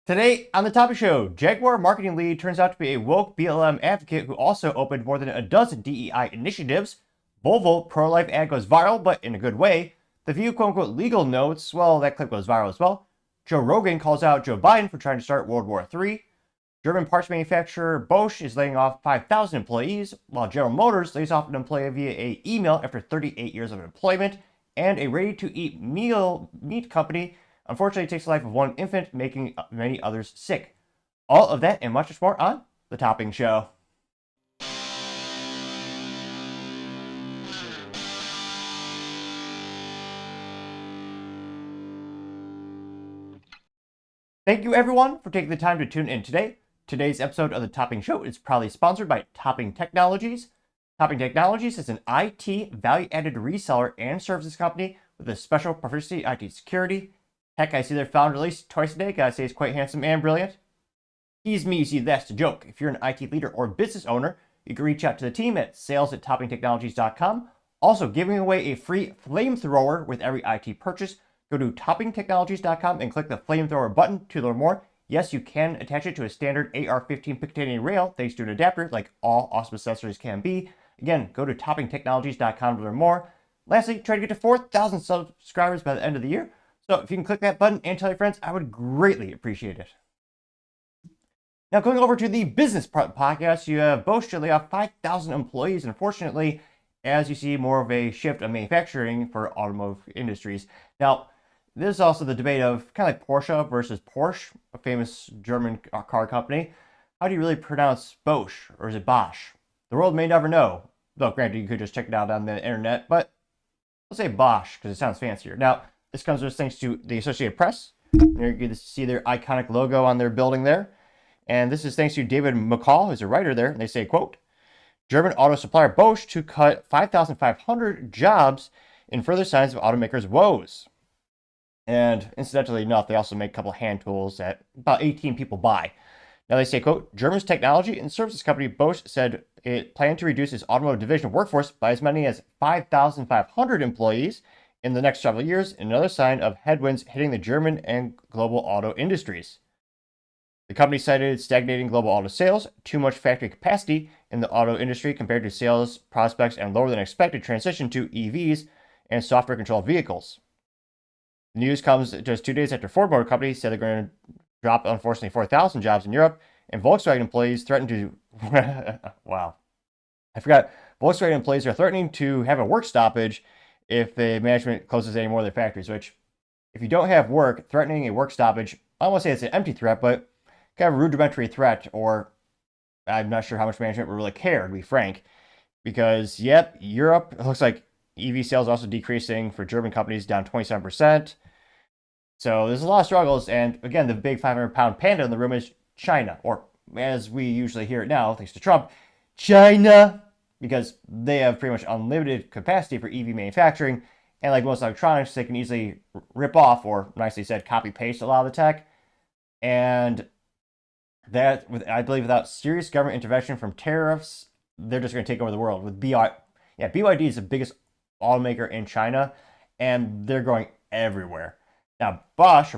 Today on the Topic Show, Jaguar marketing lead turns out to be a woke BLM advocate who also opened more than a dozen DEI initiatives. Volvo pro-life ad goes viral, but in a good way. The few quote-unquote legal notes, well, that clip goes viral as well. Joe Rogan calls out Joe Biden for trying to start World War III. German parts manufacturer Bosch is laying off 5,000 employees, while General Motors lays off an employee via email after 38 years of employment. And a ready-to-eat meat company unfortunately takes the life of one infant, making many others sick. All of that and much more on The Topping Show. Thank you everyone for taking the time to tune in today. Today's episode of The Topping Show is proudly sponsored by Topping Technologies. Topping Technologies is an IT value-added reseller and services company with a special proficiency in IT security. Heck, I see their founder release twice a day. Gotta say, he's quite handsome and brilliant. Tease me, you see, that's the joke. If you're an IT leader or business owner, you can reach out to the team at sales@toppingtechnologies.com. Also, giving away a free Flamethrower with every IT purchase. Go to toppingtechnologies.com and click the Flamethrower button to learn more. Yes, you can attach it to a standard AR-15 Picatinny rail thanks to an adapter like all awesome accessories can be. Again, go to toppingtechnologies.com to learn more. Lastly, try to get to 4,000 subscribers by the end of the year. So if you can click that button and tell your friends, I would greatly appreciate it. Now, going over to the business part of the podcast, you have Bosch to lay off 5,000 employees. Unfortunately, as you see more of a shift of manufacturing for automotive industries. Now, there's also the debate of kind of like Porsche versus Porsche, a famous German car company. How do you really pronounce Bosch, or is it Bosch? The world may never know. Though, granted, you could just check it out on the internet, but let's say Bosch because it sounds fancier. Now, this comes with thanks to the Associated Press. You can see their iconic logo on their building there. And this is thanks to David McCall, who's a writer there. And they say, quote, German auto supplier Bosch to cut 5,500 jobs in further signs of automakers' woes. And incidentally enough, they also make a couple hand tools that about 18 people buy. Now they say, quote, German's technology and services company Bosch said it planned to reduce its automotive division workforce by as many as 5,500 employees in the next several years, another sign of headwinds hitting the German and global auto industries. The company cited stagnating global auto sales, too much factory capacity in the auto industry compared to sales prospects, and lower than expected transition to EVs and software-controlled vehicles. The news comes just 2 days after Ford Motor Company said they're going to drop, unfortunately, 4,000 jobs in Europe, and Volkswagen employees threatened to... wow. I forgot. Volkswagen employees are threatening to have a work stoppage if the management closes any more of their factories, which, if you don't have work, threatening a work stoppage, I don't want to say it's an empty threat, but kind of a rudimentary threat, or I'm not sure how much management would really care, to be frank. Because, yep, Europe, it looks like EV sales also decreasing for German companies, down 27%. So there's a lot of struggles, and again, the big 500-pound panda in the room is China, or as we usually hear it now, thanks to Trump, China, because they have pretty much unlimited capacity for EV manufacturing, and like most electronics, they can easily rip off, or nicely said, copy-paste a lot of the tech, and that, I believe, without serious government intervention from tariffs, they're just going to take over the world. With BYD is the biggest automaker in China, and they're growing everywhere. Now, Bosch,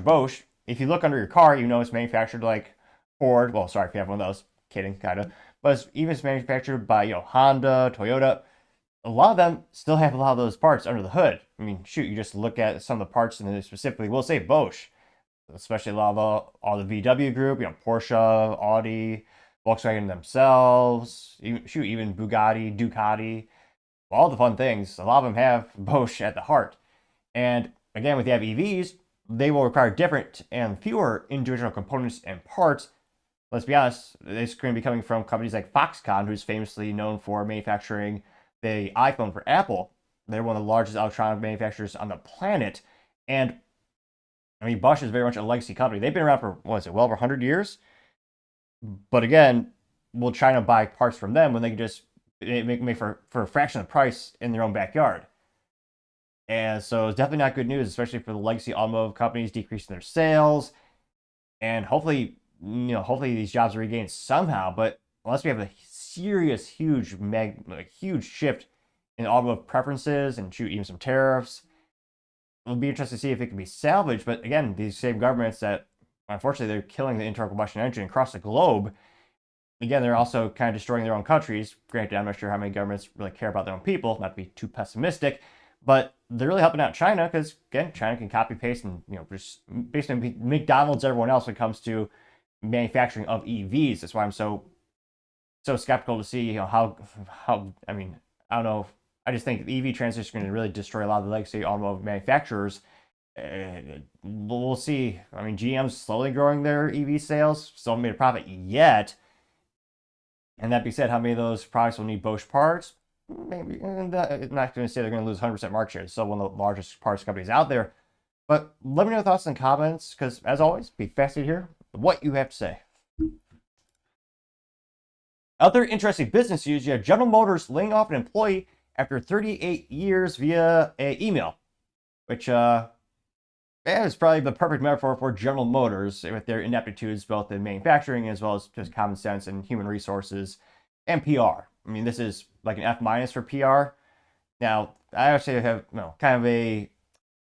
if you look under your car, you know it's manufactured like Ford. Well, sorry if you have one of those. Kidding, kind of. But it's manufactured by, Honda, Toyota. A lot of them still have a lot of those parts under the hood. I mean, shoot, you just look at some of the parts, and specifically, we'll say Bosch. Especially a lot of all the VW group, Porsche, Audi, Volkswagen themselves, even Bugatti, Ducati, all the fun things. A lot of them have Bosch at the heart. And again, with you have EVs, they will require different and fewer individual components and parts. Let's be honest, it's going to be coming from companies like Foxconn, who's famously known for manufacturing the iPhone for Apple. They're one of the largest electronic manufacturers on the planet. And I mean, Bosch is very much a legacy company. They've been around for, well over 100 years? But again, will China buy parts from them when they can just make for a fraction of the price in their own backyard? And so it's definitely not good news, especially for the legacy automotive companies decreasing their sales. And hopefully these jobs are regained somehow. But unless we have a serious, huge shift in automotive preferences and even some tariffs, it'll be interesting to see if it can be salvaged. But again, these same governments that unfortunately, they're killing the internal combustion engine across the globe. Again, they're also kind of destroying their own countries. Granted, I'm not sure how many governments really care about their own people, not to be too pessimistic, but they're really helping out China because, again, China can copy paste and just basically McDonald's everyone else when it comes to manufacturing of EVs. That's why I'm so skeptical to see how I mean, I don't know. I just think the EV transition is going to really destroy a lot of the legacy automotive manufacturers. We'll see. I mean, GM's slowly growing their EV sales, still haven't made a profit yet. And that being said, how many of those products will need Bosch parts? Maybe. I'm not going to say they're going to lose 100% market share. It's still one of the largest parts companies out there. But let me know your thoughts in the comments, because as always, be fascinated to hear what you have to say. Other interesting business news, you have General Motors laying off an employee after 38 years via email, which is probably the perfect metaphor for General Motors with their ineptitudes both in manufacturing as well as just common sense and human resources and PR. I mean, this is like an F- for PR. Now, I actually have kind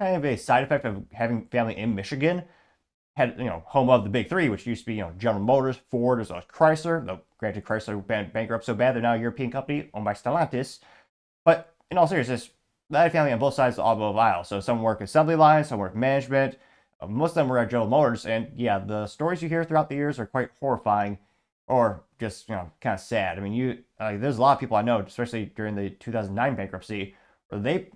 of a side effect of having family in Michigan. Had home of the big three, which used to be General Motors, Ford, as well as Chrysler. Though granted, Chrysler went bankrupt so bad they're now a European company owned by Stellantis. But in all seriousness, I had family on both sides of the automotive aisle. So some work assembly lines, some work management. Most of them were at General Motors, and yeah, the stories you hear throughout the years are quite horrifying, or just kind of sad. I mean, there's a lot of people I know, especially during the 2009 bankruptcy, where they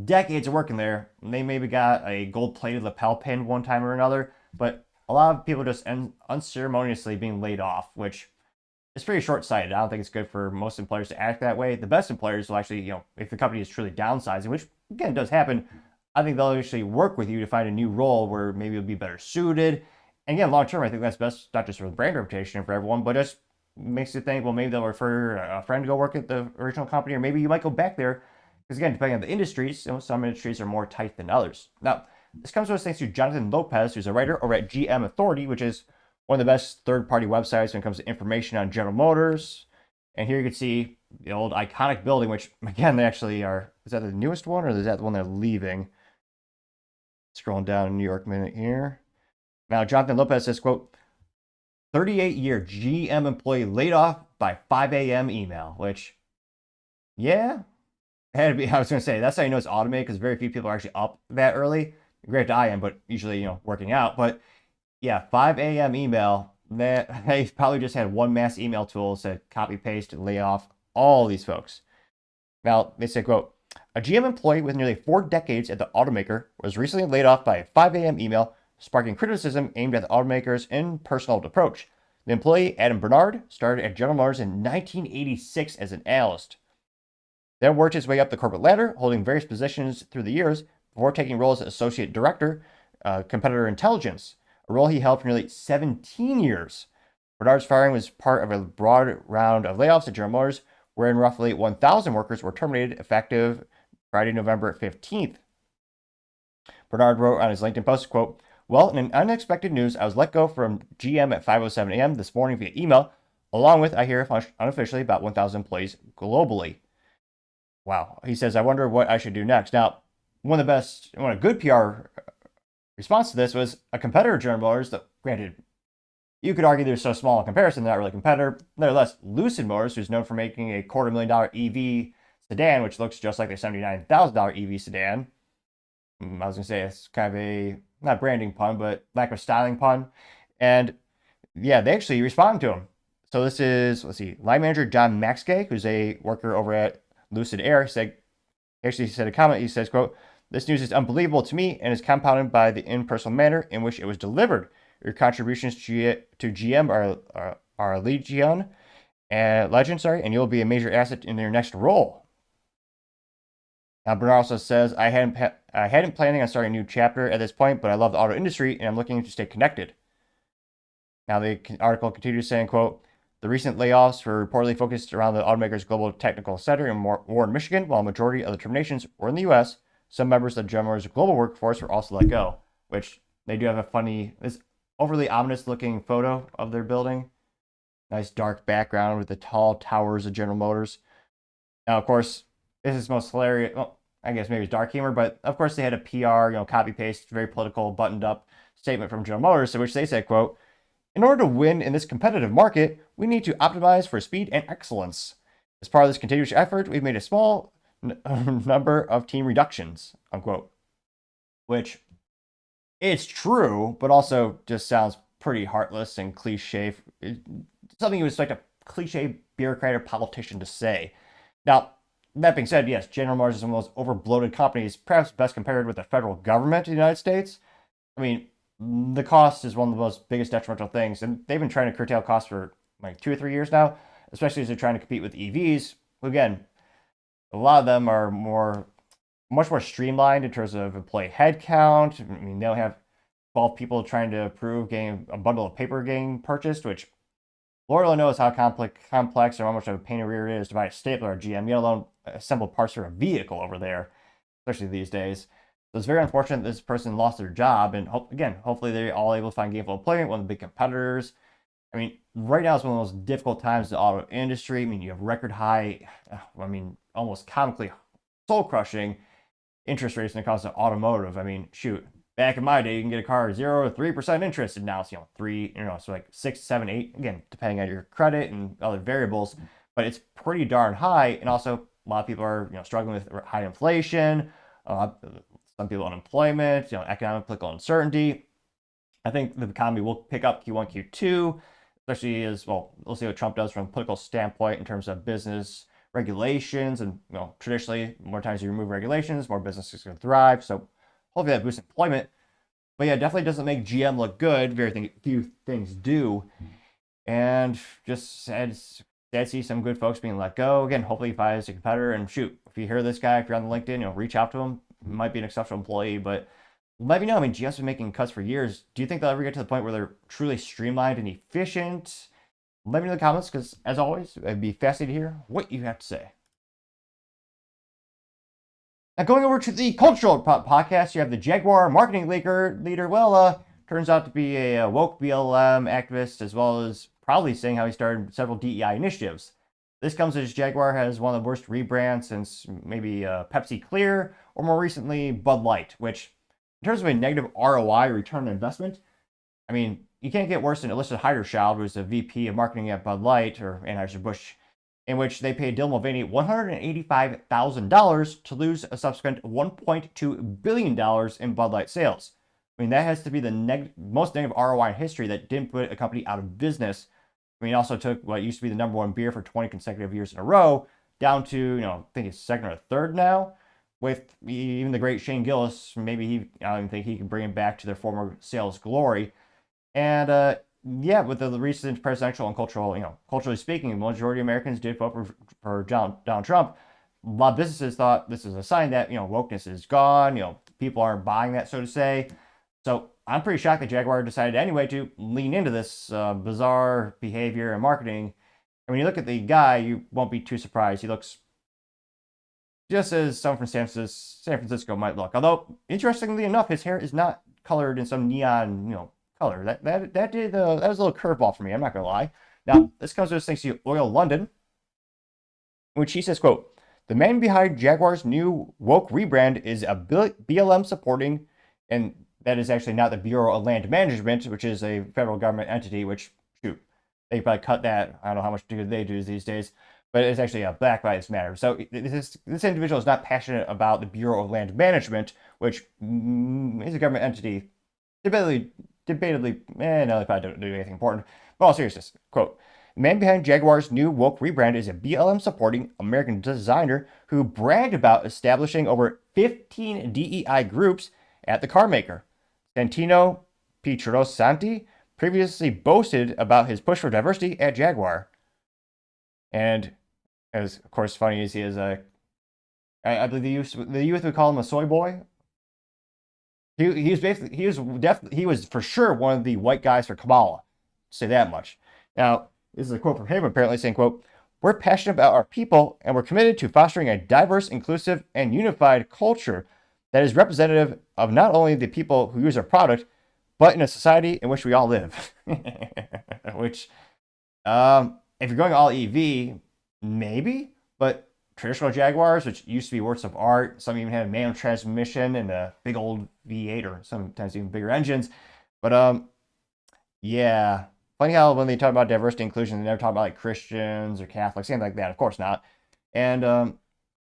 decades of working there, and they maybe got a gold-plated lapel pin one time or another. But a lot of people just end unceremoniously being laid off, which is pretty short-sighted. I don't think it's good for most employers to act that way. The best employers will actually, if the company is truly downsizing, which again does happen, I think they'll actually work with you to find a new role where maybe you'll be better suited. And again, long-term, I think that's best, not just for the brand reputation for everyone, but just makes you think, well, maybe they'll refer a friend to go work at the original company, or maybe you might go back there. Because again, depending on the industries, some industries are more tight than others. Now, this comes to us thanks to Jonathan Lopez, who's a writer over at GM Authority, which is one of the best third-party websites when it comes to information on General Motors. And here you can see the old iconic building, which again, they actually are, is that the newest one or is that the one they're leaving? Scrolling down in New York a minute here. Now, Jonathan Lopez says, quote, 38-year GM employee laid off by 5 a.m. email, which, yeah, had to be, I was going to say, that's how you know it's automated, because very few people are actually up that early. Granted, I am, but usually, working out. But yeah, 5 a.m. email, that they probably just had one mass email tool to copy, paste, and lay off all these folks. Now, they say, quote, a GM employee with nearly 4 decades at the automaker was recently laid off by a 5 a.m. email, sparking criticism aimed at the automaker's impersonal approach. The employee, Adam Bernard, started at General Motors in 1986 as an analyst. Then worked his way up the corporate ladder, holding various positions through the years, before taking roles as associate director, competitor intelligence, a role he held for nearly 17 years. Bernard's firing was part of a broad round of layoffs at General Motors, wherein roughly 1,000 workers were terminated effective Friday, November 15th. Bernard wrote on his LinkedIn post, quote, well, in unexpected news, I was let go from GM at 5:07 a.m. this morning via email, along with, I hear unofficially, about 1,000 employees globally. Wow. He says, I wonder what I should do next. Now, one of a good PR response to this was a competitor of General Motors that, granted, you could argue they're so small in comparison, they're not really a competitor. Nevertheless, Lucid Motors, who's known for making a $250,000 EV sedan, which looks just like their $79,000 EV sedan. I was going to say it's kind of a, not branding pun, but lack of styling pun. And yeah, they actually responded to him. So this is, let's see, line manager John Maxgay, who's a worker over at Lucid Air, said a comment. He says, quote, this news is unbelievable to me and is compounded by the impersonal manner in which it was delivered. Your contributions to GM are legend, and you'll be a major asset in your next role. Now, Bernard also says, I hadn't planning on starting a new chapter at this point, but I love the auto industry and I'm looking to stay connected. Now, the article continues saying, quote, the recent layoffs were reportedly focused around the automaker's global technical center in Warren, Michigan, while a majority of the terminations were in the U.S. Some members of General Motors' global workforce were also let go, which they do have a funny, this overly ominous-looking photo of their building. Nice dark background with the tall towers of General Motors. Now, of course, this is most hilarious. Well, I guess maybe it's dark humor, but of course they had a PR, copy-paste, very political, buttoned-up statement from General Motors in which they said, quote, "In order to win in this competitive market, we need to optimize for speed and excellence. As part of this continuous effort, we've made a small number of team reductions," unquote. Which, it's true, but also just sounds pretty heartless and cliche. Something you would expect a cliche bureaucrat or politician to say. Now, that being said, yes, General Motors is one of those overbloated companies, perhaps best compared with the federal government in the United States. I mean, the cost is one of the most biggest detrimental things, and they've been trying to curtail costs for like 2 or 3 years now, especially as they're trying to compete with EVs. Again, a lot of them are much more streamlined in terms of employee headcount. I mean, they don't have 12 people trying to approve getting a bundle of paper getting purchased, which Lord only knows how complex or how much of a pain in the rear it is to buy a stapler at GM, let alone assemble parts for a vehicle over there, especially these days. So it's very unfortunate this person lost their job, and again, hopefully they're all able to find gainful employment, one of the big competitors. I mean, right now is one of the most difficult times in the auto industry. I mean, you have record high, almost comically soul-crushing interest rates when it comes to automotive. I mean, shoot, back in my day, you can get a car 0 to 3% interest, and now it's 3, so like 6, 7, 8. Again, depending on your credit and other variables, but it's pretty darn high. And also, a lot of people are struggling with high inflation, some people unemployment, economic political uncertainty. I think the economy will pick up Q1, Q2, especially as well. We'll see what Trump does from a political standpoint in terms of business regulations, and traditionally, more times you remove regulations, more businesses can thrive. So hopefully that boosts employment. But yeah, it definitely doesn't make GM look good. Very few things do, and just sad to see some good folks being let go. Again, hopefully he finds a competitor. And shoot, if you hear this guy, if you're on the LinkedIn, reach out to him. He might be an exceptional employee, but let me know. I mean, GM's been making cuts for years. Do you think they'll ever get to the point where they're truly streamlined and efficient? Let me know in the comments, because as always, I'd be fascinated to hear what you have to say. Now, going over to the cultural podcast, you have the Jaguar marketing leader. Well, turns out to be a woke BLM activist, as well as proudly saying how he started several DEI initiatives. This comes as Jaguar has one of the worst rebrands since maybe Pepsi Clear, or more recently Bud Light, which in terms of a negative ROI, return on investment, I mean, you can't get worse than Alyssa Heiderchild, who was the VP of marketing at Bud Light, or Anheuser-Busch, in which they paid Dylan Mulvaney $185,000 to lose a subsequent $1.2 billion in Bud Light sales. I mean, that has to be the most negative ROI in history that didn't put a company out of business. I mean, it also took what used to be the #1 beer for 20 consecutive years in a row down to, I think it's second or third now, with even the great Shane Gillis. Maybe I don't even think he can bring him back to their former sales glory. And yeah, with the recent presidential and culturally speaking, the majority of Americans did vote for Donald Trump. A lot of businesses thought this is a sign that wokeness is gone. People aren't buying that, so to say. So I'm pretty shocked that Jaguar decided anyway to lean into this bizarre behavior and marketing. And when you look at the guy, you won't be too surprised. He looks just as someone from San Francisco might look. Although, interestingly enough, his hair is not colored in some neon, color. That was a little curveball for me. I'm not gonna lie. Now, this comes to us thanks to Oil London, in which he says, quote, "The man behind Jaguar's new woke rebrand is a BLM supporting," and that is actually not the Bureau of Land Management, which is a federal government entity, which, shoot, they probably cut that. I don't know how much they do these days, but it's actually a Black Lives Matter. So this individual is not passionate about the Bureau of Land Management, which is a government entity. Debatably, no, they probably don't do anything important. But all seriousness, quote, "The man behind Jaguar's new woke rebrand is a BLM supporting American designer who bragged about establishing over 15 DEI groups at the car maker. Santino Pietrosanti previously boasted about his push for diversity at Jaguar." And as of course funny as he is, I believe the youth would call him a soy boy. He was for sure one of the white guys for Kamala. Say that much. Now, this is a quote from him apparently saying, quote, "We're passionate about our people, and we're committed to fostering a diverse, inclusive, and unified culture that is representative of not only the people who use our product, but in a society in which we all live." Which, if you're going all EV, maybe, but traditional Jaguars, which used to be works of art, some even had a manual transmission and a big old V8 or sometimes even bigger engines, But yeah. Funny how when they talk about diversity inclusion, they never talk about like Christians or Catholics, anything like that. Of course not. And here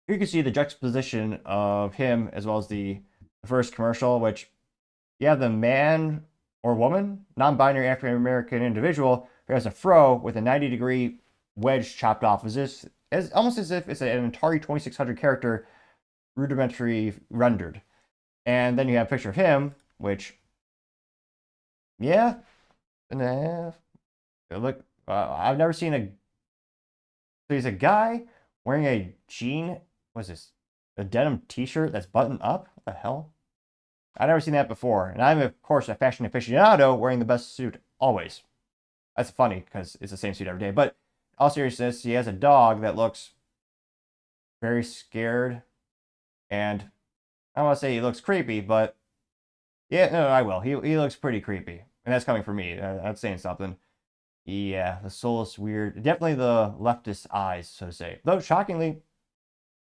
you can see the juxtaposition of him as well as the first commercial, which you have the man or woman, non-binary African American individual who has a fro with a 90-degree wedge chopped off. As almost as if it's an Atari 2600 character rudimentary rendered. And then you have a picture of him, which, yeah, and a half. Look, I've never seen a. So he's a guy wearing a jean. What's this? A denim T-shirt that's buttoned up. What the hell? I've never seen that before. And I'm of course a fashion aficionado wearing the best suit always. That's funny because it's the same suit every day. But all seriousness, he has a dog that looks very scared, and I don't want to say he looks creepy, but yeah, no, I will. He looks pretty creepy, and that's coming from me. That's saying something. Yeah, the soulless weird. Definitely the leftist eyes, so to say. Though shockingly,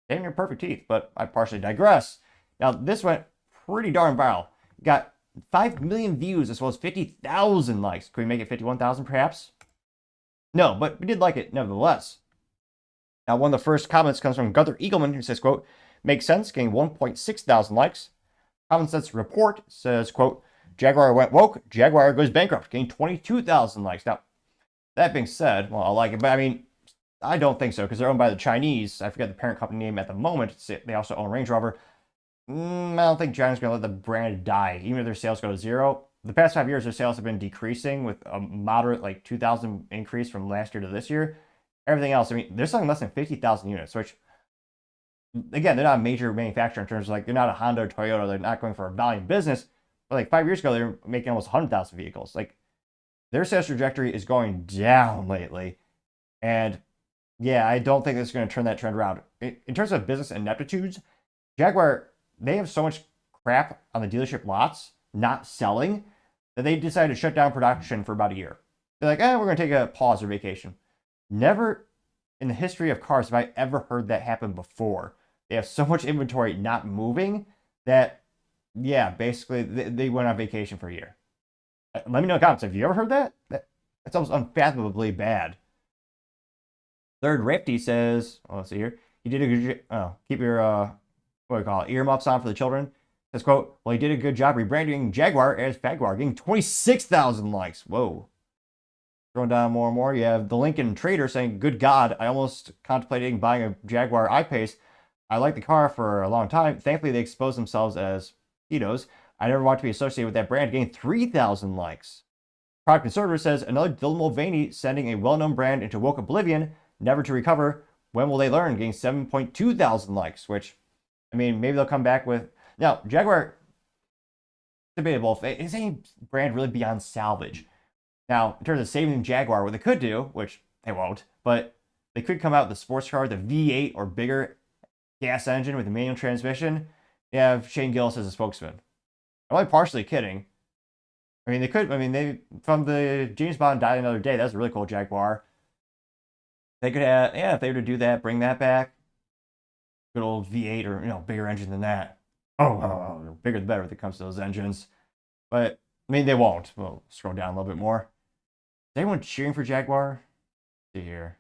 damn near perfect teeth. But I partially digress. Now this went pretty darn viral. Got 5 million views as well as 50,000 likes. Could we make it 51,000 perhaps? No, but we did like it nevertheless. Now one of the first comments comes from Gunther Eagleman, who says, quote, makes sense, getting 1.6 thousand likes. Common Sense Report says, quote, Jaguar went woke, Jaguar goes bankrupt, getting 22,000 likes. Now, that being said, well, I like it, but I mean, I don't think so, because they're owned by the Chinese. I forget the parent company name at the moment. They also own Range Rover. I don't think China's going to let the brand die, even if their sales go to zero. The past 5 years, their sales have been decreasing with a moderate, like 2,000 increase from last year to this year. Everything else, I mean, they're selling less than 50,000 units, which, again, they're not a major manufacturer in terms of like, they're not a Honda or Toyota. They're not going for a volume business. But like 5 years ago, they were making almost 100,000 vehicles. Like, their sales trajectory is going down lately. And yeah, I don't think it's going to turn that trend around. In terms of business ineptitudes, Jaguar, they have so much crap on the dealership lots not selling that they decided to shut down production for about a year. They're like, we're going to take a pause or vacation. Never in the history of cars have I ever heard that happen before. They have so much inventory not moving that, yeah, basically they went on vacation for a year. Let me know in the comments. Have you ever heard that? That's almost unfathomably bad. Third Rifty says, oh, let's see here. He did a good keep your what do you call it, earmuffs on for the children. Says, quote, well, he did a good job rebranding Jaguar as Jaguar, getting 26,000 likes. Whoa. Going down more and more, you have the Lincoln Trader saying, good God, I almost contemplating buying a Jaguar I-Pace. I like the car for a long time. Thankfully, they exposed themselves as pedos. I never want to be associated with that brand, getting 3,000 likes. Product Conservator says, another Dylan Mulvaney sending a well-known brand into woke oblivion, never to recover. When will they learn? Getting 7.2 thousand likes, which, I mean, maybe they'll come back with... Now, Jaguar, debatable. Is any brand really beyond salvage? Now, in terms of saving Jaguar, what they could do, which they won't, but they could come out with a sports car, the V8 or bigger gas engine with a manual transmission. You have Shane Gillis as a spokesman. I'm only partially kidding. I mean, they could. I mean, they from the James Bond Die Another Day. That's a really cool Jaguar. They could have, yeah, if they were to do that, bring that back. Good old V8 or bigger engine than that. Oh, bigger the better when it comes to those engines. But I mean, they won't. We'll scroll down a little bit more. Is anyone cheering for Jaguar? Let's see here.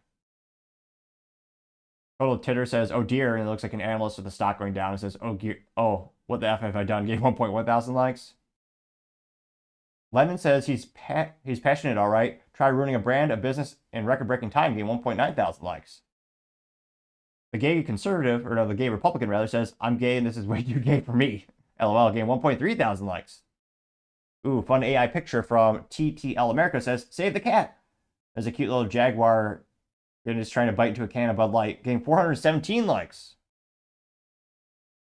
Total Titter says, "Oh dear," and it looks like an analyst with the stock going down. It says, "Oh, what the f have I done?" Getting 1.1 thousand likes. Lennon says he's passionate, all right. Try ruining a brand, a business, in record-breaking time, getting 1.9 thousand likes. The gay conservative, or no, the gay Republican rather, says, I'm gay and this is way too gay for me. LOL, getting 1.3 thousand likes. Ooh, fun AI picture from TTL America says, save the cat. There's a cute little Jaguar and is trying to bite into a can of Bud Light, getting 417 likes.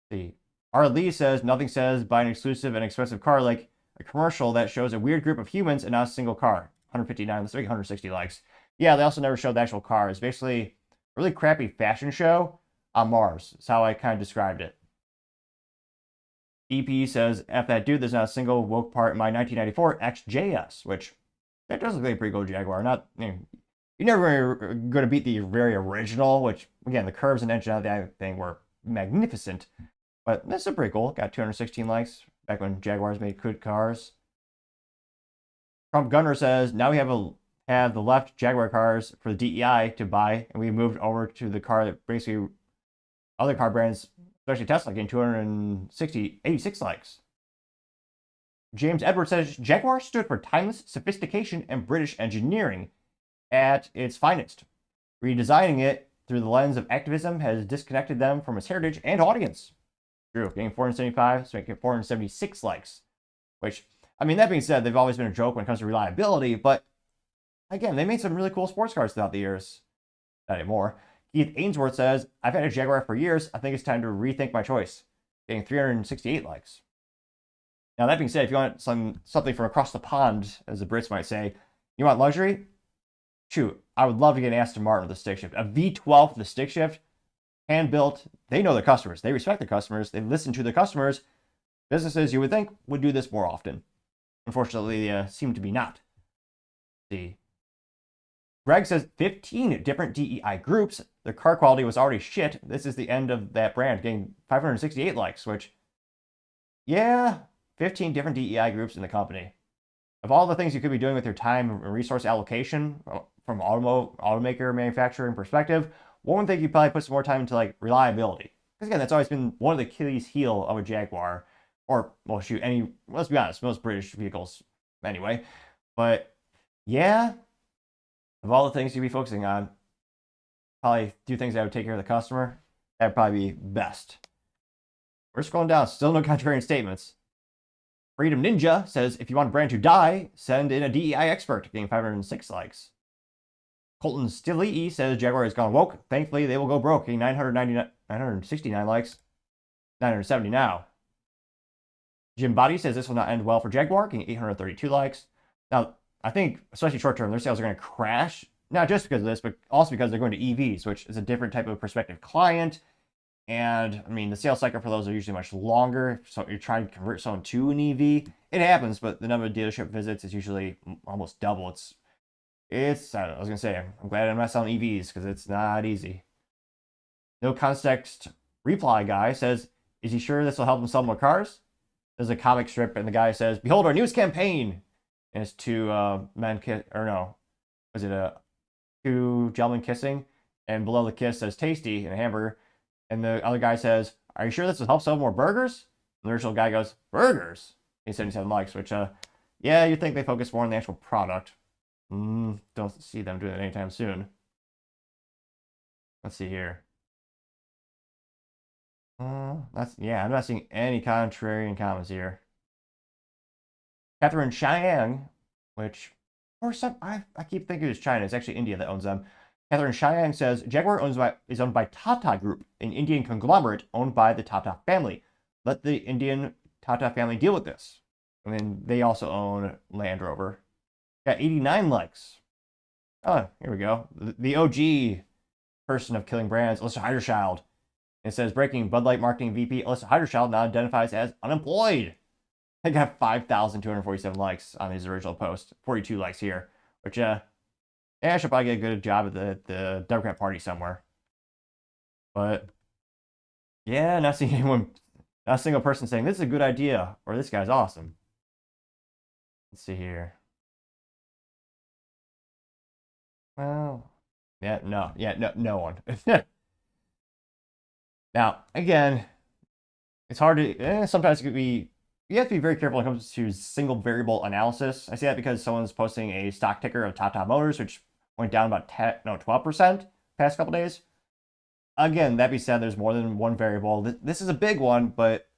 Let's see. R. Lee says, nothing says buy an exclusive and expensive car like a commercial that shows a weird group of humans and not a single car. 159, let's make 160 likes. Yeah, they also never showed the actual car. It's basically a really crappy fashion show on Mars. That's how I kind of described it. EP says, F that dude, there's not a single woke part in my 1994 XJS, which that does look like a pretty cool Jaguar. Not, you're never going to beat the very original, which, again, the curves and engine on that thing were magnificent. But this is pretty cool. Got 216 likes back when Jaguars made good cars. Trump Gunner says, now we have the left Jaguar cars for the DEI to buy, and we moved over to the car that basically other car brands, especially Tesla, getting 86 likes. James Edwards says, Jaguar stood for timeless sophistication and British engineering at its finest. Redesigning it through the lens of activism has disconnected them from its heritage and audience. True, getting 475, so making 476 likes. Which, I mean, that being said, they've always been a joke when it comes to reliability, but again, they made some really cool sports cars throughout the years. Not anymore. Keith Ainsworth says, I've had a Jaguar for years. I think it's time to rethink my choice. Getting 368 likes. Now, that being said, if you want something from across the pond, as the Brits might say, you want luxury? Shoot, I would love to get an Aston Martin with a stick shift. A V12 with a stick shift, hand-built. They know their customers. They respect their customers. They listen to their customers. Businesses, you would think, would do this more often. Unfortunately, they seem to be not. Let's see. Greg says 15 different DEI groups. Their car quality was already shit. This is the end of that brand, getting 568 likes, which, yeah, 15 different DEI groups in the company. Of all the things you could be doing with your time and resource allocation from automaker manufacturing perspective, one thing you probably put some more time into like reliability. Because again, that's always been one of the Achilles heel of a Jaguar. Or, well, shoot, let's be honest, most British vehicles anyway. But yeah, of all the things you'd be focusing on, probably do things that would take care of the customer. That'd probably be best. We're scrolling down, still no contrarian statements. Freedom Ninja says, if you want a brand to die, send in a DEI expert, getting 506 likes. Colton Stillee says, Jaguar has gone woke. Thankfully, they will go broke, getting 969 likes. 970 now. Jim Body says, this will not end well for Jaguar, getting 832 likes. Now, I think, especially short term, their sales are going to crash. Not just because of this, but also because they're going to EVs, which is a different type of prospective client. And, I mean, the sales cycle for those are usually much longer. So you're trying to convert someone to an EV. It happens, but the number of dealership visits is usually almost double. I was going to say, I'm glad I'm not selling EVs because it's not easy. No Context Reply guy says, is he sure this will help him sell more cars? There's a comic strip, and the guy says, behold our newest campaign. And it's two two gentlemen kissing, and below the kiss says tasty and a hamburger. And the other guy says, are you sure this will help sell more burgers? And the original guy goes, burgers? He 77 likes, which, yeah, you'd think they focus more on the actual product. Don't see them doing it anytime soon. Let's see here. I'm not seeing any contrarian comments here. Catherine Chiang, which, or some, I keep thinking it's China. It's actually India that owns them. Catherine Chiang says, Jaguar is owned by Tata Group, an Indian conglomerate owned by the Tata family. Let the Indian Tata family deal with this. I mean, they also own Land Rover. Got 89 likes. Oh, here we go. The OG person of killing brands, Alyssa Heiderchild. It says, breaking Bud Light marketing VP Alyssa Heiderchild now identifies as unemployed. I got 5,247 likes on his original post. 42 likes here, which, I should probably get a good job at the Democrat Party somewhere. But, yeah, not seeing anyone, not a single person saying, this is a good idea, or this guy's awesome. Let's see here. Well, no one. Now, again, it's hard to, sometimes it could be, you have to be very careful when it comes to single variable analysis. I say that because someone's posting a stock ticker of Tata Motors, which went down about 12% past couple days. Again, that being said, there's more than one variable. This is a big one, but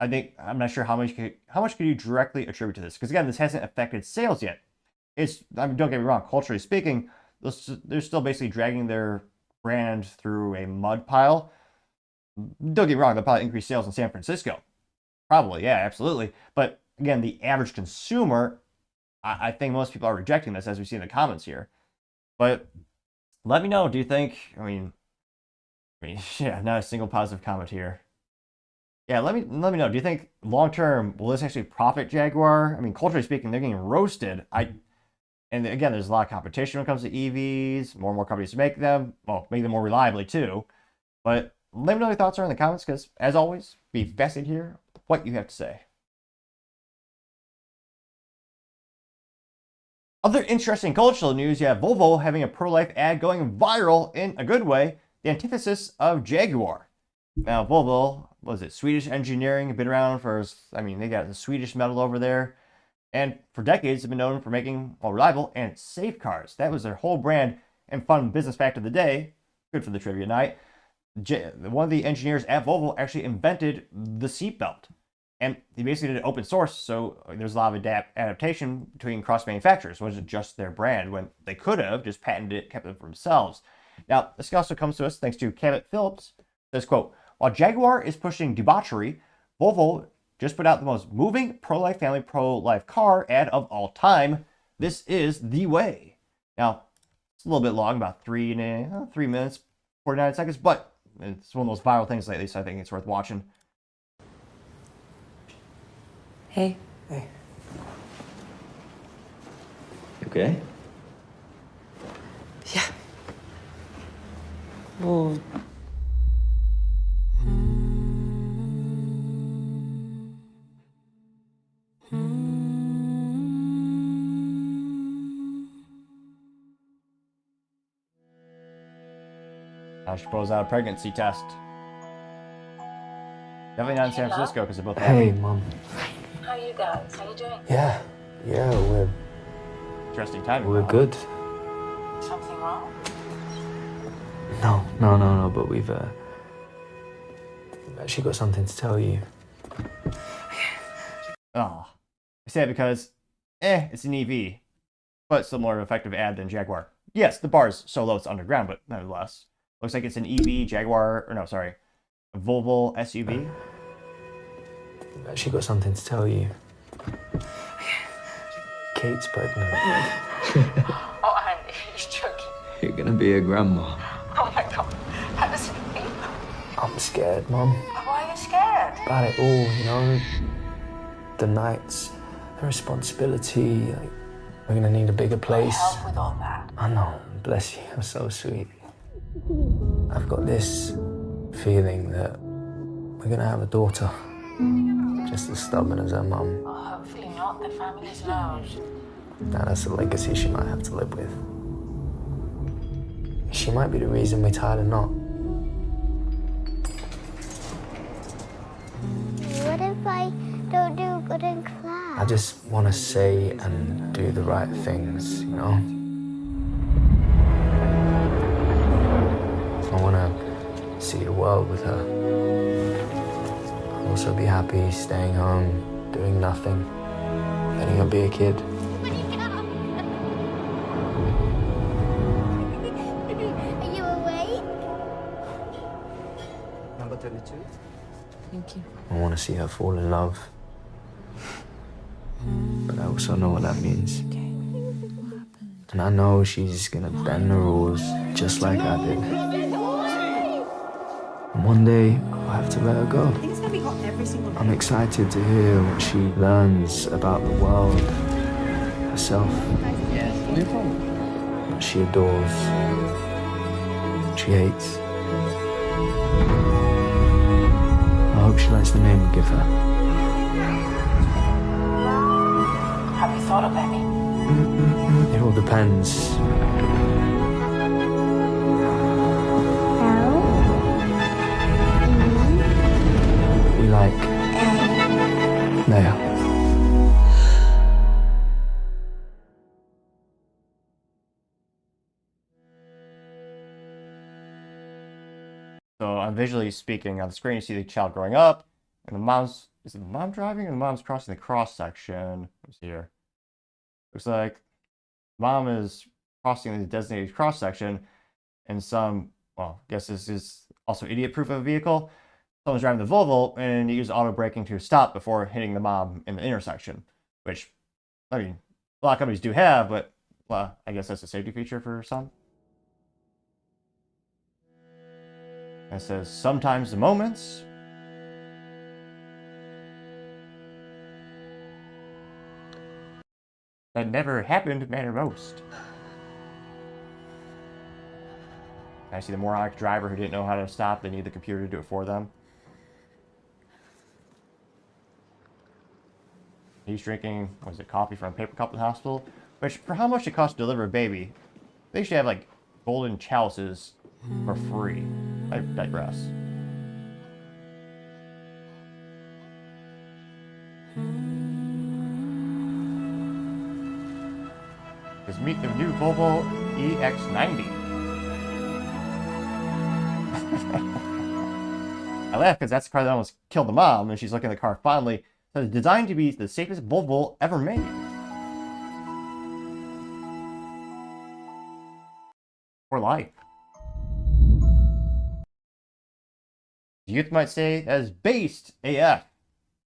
I'm not sure how much could you directly attribute to this? Because again, this hasn't affected sales yet. Don't get me wrong, culturally speaking, they're still basically dragging their brand through a mud pile. Don't get me wrong, they'll probably increase sales in San Francisco. Probably, yeah, absolutely. But again, the average consumer, I think most people are rejecting this, as we see in the comments here. But let me know, do you think, yeah, not a single positive comment here. Yeah, let me know. Do you think long term will this actually profit Jaguar? I mean, culturally speaking, they're getting roasted. And again, there's a lot of competition when it comes to EVs. More and more companies make them. Well, make them more reliably too. But let me know your thoughts are in the comments, because as always, be fascinated to hear what you have to say. Other interesting cultural news, you have Volvo having a pro-life ad going viral in a good way, the antithesis of Jaguar. Now, Volvo, was it Swedish engineering, been around for, I mean, they got the Swedish metal over there, and for decades have been known for making reliable and safe cars. That was their whole brand. And fun business fact of the day, good for the trivia night, one of the engineers at Volvo actually invented the seatbelt. And he basically did it open source, so there's a lot of adaptation between cross manufacturers. It wasn't just their brand when they could have just patented it, kept it for themselves. Now, this also comes to us thanks to Cabot Phillips. Says, quote, while Jaguar is pushing debauchery, Volvo just put out the most moving pro-life family pro-life car ad of all time. This is the way. Now, it's a little bit long, about 3 minutes, 49 seconds, but it's one of those viral things lately, so I think it's worth watching. Hey. Hey. You okay? Yeah. Well... I suppose out a pregnancy test. Definitely not in San Francisco because they're both Hey, happy. Mom. How are you guys? How you doing? Yeah, we're Interesting timing. we're good. Something wrong? No, but we've actually got something to tell you. Oh, I say it because, it's an EV, but still more effective ad than Jaguar. Yes, the bar's so low it's underground, but nevertheless. Looks like it's an EV, Jaguar, or no, sorry, a Volvo SUV. We've actually got something to tell you. Kate's pregnant. Oh, Andy, you're joking. You're gonna be a grandma. Oh my god. How does it feel? I'm scared, Mom. Why are you scared? About it all, you know? The nights, the responsibility, like, we're gonna need a bigger place. Help with all that. I know, bless you, you're so sweet. I've got this feeling that we're gonna have a daughter. Just as stubborn as her mum. Well, hopefully not. The family's loud. Now that's a legacy she might have to live with. She might be the reason we tied a knot. What if I don't do good in class? I just want to say and do the right things, you know? I want to see the world with her. I'll also be happy staying home, doing nothing, letting her be a kid. Are you awake? Number 32. Thank you. I want to see her fall in love. But I also know what that means. And I know she's gonna bend the rules just like I did. And one day, I'll have to let her go. I'm excited to hear what she learns about the world, herself. Yes, no problem. What she adores, what she hates. I hope she likes the name we give her. Have you thought of any? It all depends. We like Leia. So visually speaking, on the screen you see the child growing up, and the mom's, is it the mom driving or the mom's crossing the cross section? What's here? Looks like mom is crossing the designated cross section, and some, well, I guess this is also idiot-proof of a vehicle. Someone's driving the Volvo and you use auto braking to stop before hitting the mom in the intersection, which, I mean, a lot of companies do have, but, well, I guess that's a safety feature for some. It says, sometimes the moments that never happened matter most. I see the moronic driver who didn't know how to stop. They need the computer to do it for them. He's drinking, what is it, coffee from a paper cup in the hospital. Which, for how much it costs to deliver a baby, they should have, like, golden chalices for free. I digress. Just meet the new Volvo EX90. I laugh because that's the car that almost killed the mom, and she's looking at the car fondly. So it's designed to be the safest Volvo ever made. For life. Youth might say that is based AF.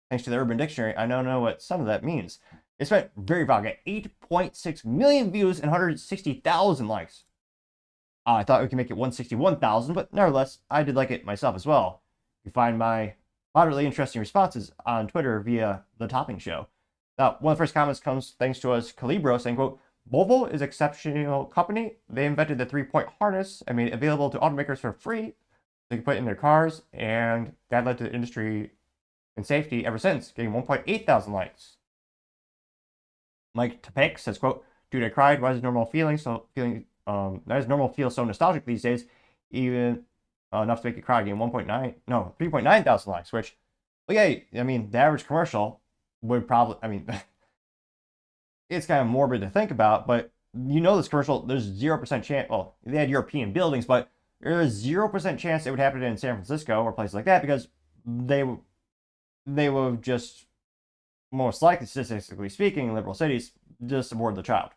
Thanks to the Urban Dictionary, I now know what some of that means. It's went very viral, got 8.6 million views and 160,000 likes. I thought we could make it 161,000, but nevertheless, I did like it myself as well. You find my moderately interesting responses on Twitter via The Topping Show. Now, one of the first comments comes thanks to us, Calibro, saying, quote, Volvo is an exceptional company. They invented the 3-point harness and made it available to automakers for free. They could put it in their cars, and that led to the industry and safety ever since, getting 1.8 thousand likes. Mike Tepek says, quote, dude, I cried. Why does normal feel so nostalgic these days? Even enough to make you cry. Getting 3.9 thousand likes, which, well, yeah, I mean, the average commercial would probably, I mean, it's kind of morbid to think about, but you know this commercial, there's 0% chance, well, they had European buildings, but there's 0% chance it would happen in San Francisco or places like that because they will just, most likely, statistically speaking, liberal cities, just abort the child.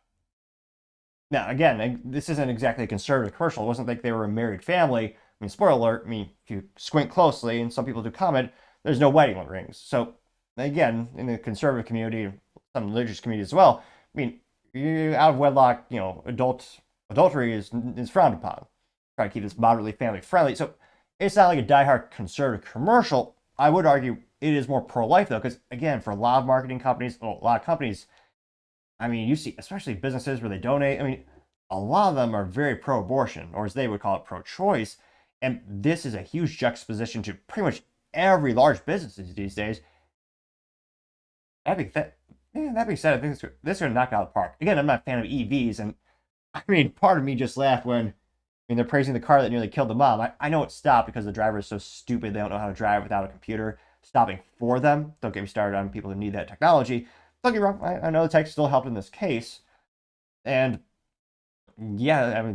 Now, again, this isn't exactly a conservative commercial. It wasn't like they were a married family. I mean, spoiler alert, I mean, if you squint closely, and some people do comment, there's no wedding rings. So, again, in the conservative community, some religious community as well, I mean, out of wedlock, you know, adultery is frowned upon. Try to keep this moderately family friendly. So, it's not like a diehard conservative commercial. I would argue it is more pro-life, though, because, again, for a lot of marketing companies, a lot of companies, I mean, you see, especially businesses where they donate, I mean, a lot of them are very pro-abortion, or as they would call it, pro-choice. And this is a huge juxtaposition to pretty much every large business these days. That being said, I think this is going to knock it out of the park. Again, I'm not a fan of EVs, and I mean, part of me just laughed when they're praising the car that nearly killed the mom. I know it stopped because the driver is so stupid they don't know how to drive without a computer stopping for them. Don't get me started on people who need that technology. Don't get me wrong, I know the tech still helped in this case. And yeah,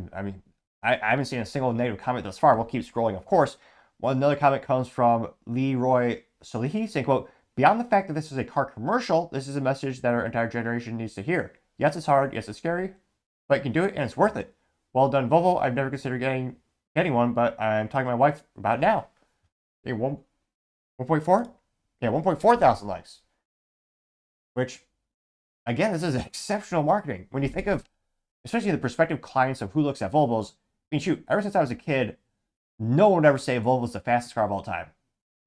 I haven't seen a single negative comment thus far. We'll keep scrolling, of course. Another comment comes from Leroy Salihi saying, quote, beyond the fact that this is a car commercial, this is a message that our entire generation needs to hear. Yes, it's hard. Yes, it's scary. But you can do it, and it's worth it. Well done, Volvo. I've never considered getting one, but I'm talking to my wife about it now. 1.4? Yeah, 1.4 thousand likes. Which, again, this is exceptional marketing. When you think of, especially the prospective clients of who looks at Volvos, I mean, shoot, ever since I was a kid, no one would ever say Volvo's the fastest car of all time.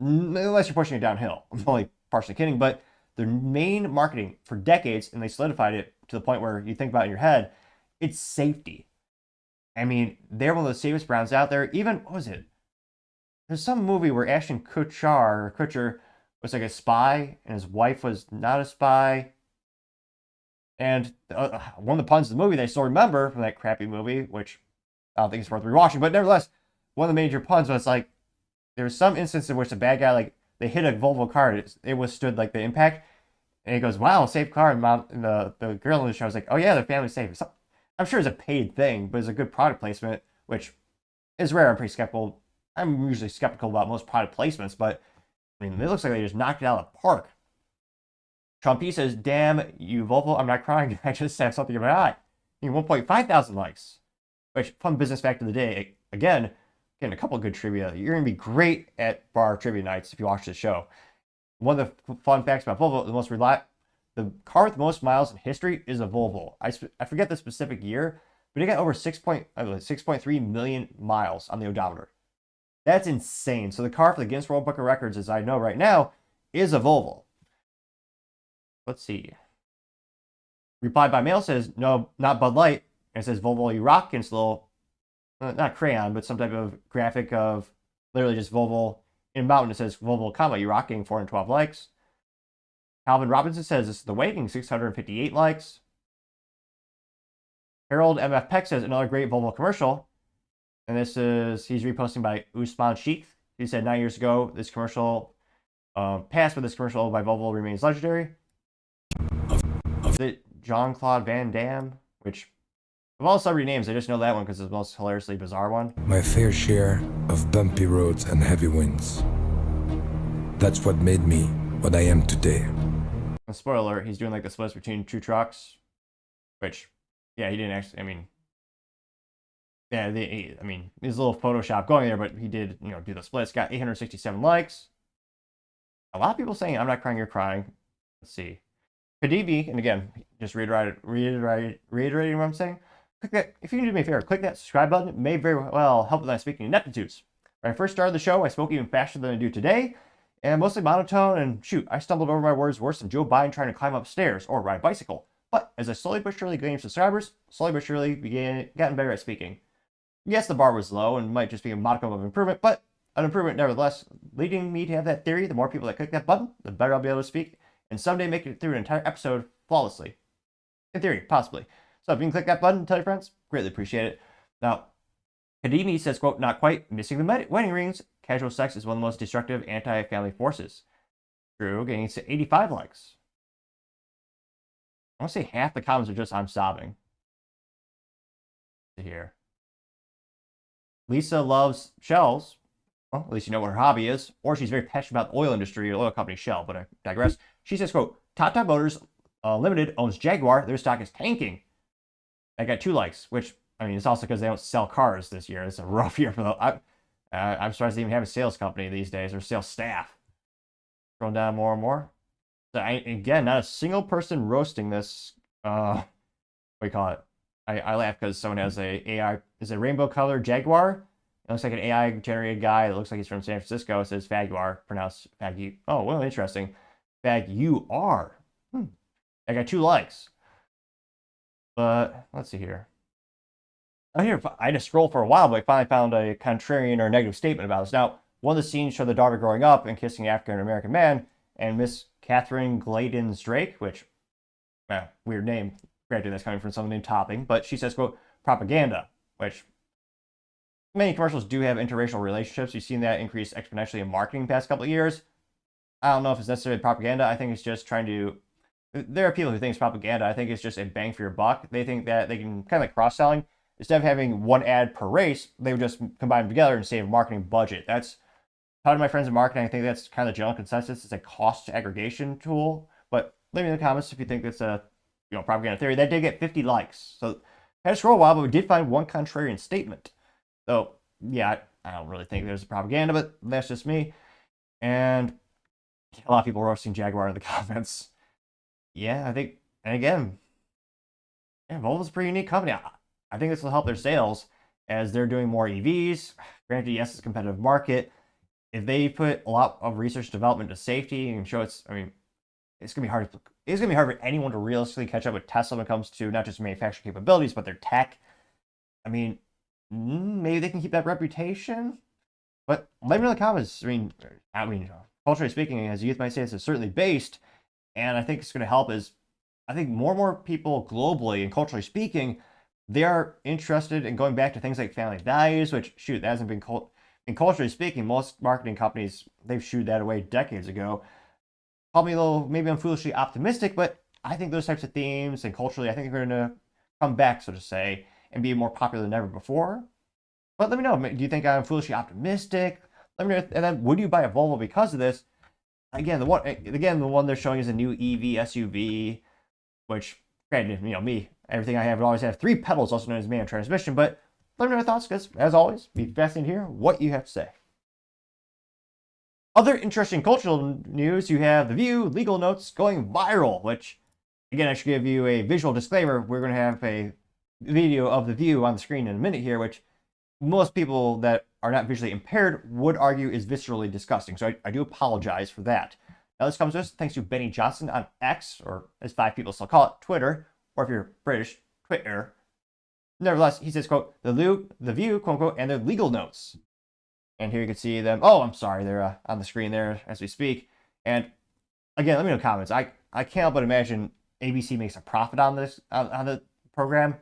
Unless you're pushing it downhill. I'm only partially kidding, but their main marketing for decades, and they solidified it to the point where you think about it in your head, it's safety. I mean, they're one of the safest brands out there. Even, what was it? There's some movie where Ashton Kutcher was like a spy, and his wife was not a spy. And one of the puns of the movie they still remember from that crappy movie, which I don't think it's worth rewatching, but nevertheless, one of the major puns was like, there was some instance in which the bad guy, like, they hit a Volvo car, it withstood, like, the impact, and he goes, wow, safe car, and the girl in the show was like, oh yeah, their family's safe. So, I'm sure it's a paid thing, but it's a good product placement, which is rare. I'm pretty skeptical. I'm usually skeptical about most product placements, but I mean, it looks like they just knocked it out of the park. Trumpy says, damn you, Volvo, I'm not crying. I just have something in my eye. I mean, 1.5 thousand likes. Which, fun business fact of the day. Again, getting a couple of good trivia. You're going to be great at bar trivia nights if you watch this show. One of the fun facts about Volvo, the car with the most miles in history is a Volvo. I forget the specific year, but it got over 6.3 million miles on the odometer. That's insane. So the car for the Guinness World Book of Records, as I know right now, is a Volvo. Let's see. Reply by mail says, no, not Bud Light. And it says, Volvo, you rock. And it's a little, not crayon, but some type of graphic of literally just Volvo in mountain. It says, Volvo, comma, you rocking, 412 likes. Calvin Robinson says, this is the waiting, 658 likes. Harold MF Peck says another great Volvo commercial. And this is, he's reposting by Usman Sheikh. He said 9 years ago, this commercial passed, but this commercial by Volvo remains legendary. Is it Jean-Claude Van Damme? Which, of all celebrity names, I just know that one because it's the most hilariously bizarre one. My fair share of bumpy roads and heavy winds. That's what made me what I am today. And spoiler, he's doing like the splits between two trucks, which, yeah, he didn't actually, I mean, yeah, there's a little Photoshop going there, but he did, do the splits. Got 867 likes. A lot of people saying, I'm not crying, you're crying. Let's see. Kadibi, and again, just reiterating what I'm saying. Click that, if you can do me a favor, click that subscribe button. It may very well help with my speaking ineptitudes. When I first started the show, I spoke even faster than I do today, and mostly monotone, and shoot, I stumbled over my words worse than Joe Biden trying to climb up stairs or ride a bicycle. But as I slowly but surely gained subscribers, slowly but surely gotten better at speaking. Yes, the bar was low and might just be a modicum of improvement, but an improvement nevertheless, leading me to have that theory, the more people that click that button, the better I'll be able to speak, and someday make it through an entire episode flawlessly. In theory, possibly. So if you can click that button and tell your friends, greatly appreciate it. Now, Kadimi says, quote, not quite, missing the wedding rings, casual sex is one of the most destructive anti-family forces. True, getting to 85 likes. I want to say half the comments are just, I'm sobbing. Here. Lisa loves shells. Well, at least you know what her hobby is. Or she's very passionate about the oil industry or oil company Shell, but I digress. She says, quote, Tata Motors Limited owns Jaguar. Their stock is tanking. I got 2 likes, which, I mean, it's also because they don't sell cars this year. It's a rough year for them. I'm surprised they even have a sales company these days or sales staff. Scrolling down more and more. So again, not a single person roasting this. What do you call it? I laugh because someone has a AI, is a rainbow color Jaguar. It looks like an AI generated guy. It looks like he's from San Francisco. It says Faguar, pronounced Fagu. Oh, well, interesting. Faguar. I got 2 likes. But let's see here. Oh, here, I had to scroll for a while, but I finally found a contrarian or negative statement about this. Now, one of the scenes show the daughter growing up and kissing an African-American man, and Miss Catherine Gladen's Drake, which, weird name. Granted, that's coming from someone named Topping, but she says, quote, propaganda, which many commercials do have interracial relationships. You've seen that increase exponentially in marketing the past couple of years. I don't know if it's necessarily propaganda. I think it's just trying to, there are people who think it's propaganda. I think it's just a bang for your buck. They think that they can kind of like cross-selling. Instead of having one ad per race, they would just combine them together and save a marketing budget. That's how to my friends in marketing. I think that's kind of the general consensus. It's a cost aggregation tool. But leave me in the comments if you think it's a propaganda theory. That did get 50 likes. So I had to scroll a while, but we did find one contrarian statement. So yeah, I don't really think there's a propaganda, but that's just me. And a lot of people roasting Jaguar in the comments. Yeah, I think, and again, yeah, Volvo's a pretty unique company. I think this will help their sales as they're doing more EVs. Granted, yes, it's a competitive market. If they put a lot of research development to safety and show it's gonna be hard. It's gonna be hard for anyone to realistically catch up with Tesla when it comes to not just manufacturing capabilities, but their tech. I mean, maybe they can keep that reputation. But let me know in the comments. I mean, culturally speaking, as youth might say, it's certainly based, and I think it's going to help. Is I think more and more people globally and culturally speaking, they are interested in going back to things like family values. Which shoot, that hasn't been and culturally speaking, most marketing companies they've shooed that away decades ago. Probably a little, maybe I'm foolishly optimistic, but I think those types of themes and culturally, I think they're going to come back, so to say, and be more popular than ever before. But let me know, do you think I'm foolishly optimistic? Let me know, and then would you buy a Volvo because of this? Again, the one they're showing is a new EV SUV, which, granted, me, everything I have would always have 3 pedals, also known as manual transmission, but let me know your thoughts, because, as always, be fascinated to hear what you have to say. Other interesting cultural news, you have The View legal notes going viral, which, again, I should give you a visual disclaimer. We're going to have a video of The View on the screen in a minute here, which most people that are not visually impaired would argue is viscerally disgusting. So I do apologize for that. Now, this comes to us thanks to Benny Johnson on X, or as 5 people still call it, Twitter, or if you're British, Twitter. Nevertheless, he says, quote, The View, quote, unquote, and their legal notes. And here you can see them. Oh, I'm sorry. They're on the screen there as we speak. And again, let me know in the comments. I can't help but imagine ABC makes a profit on this, on the program.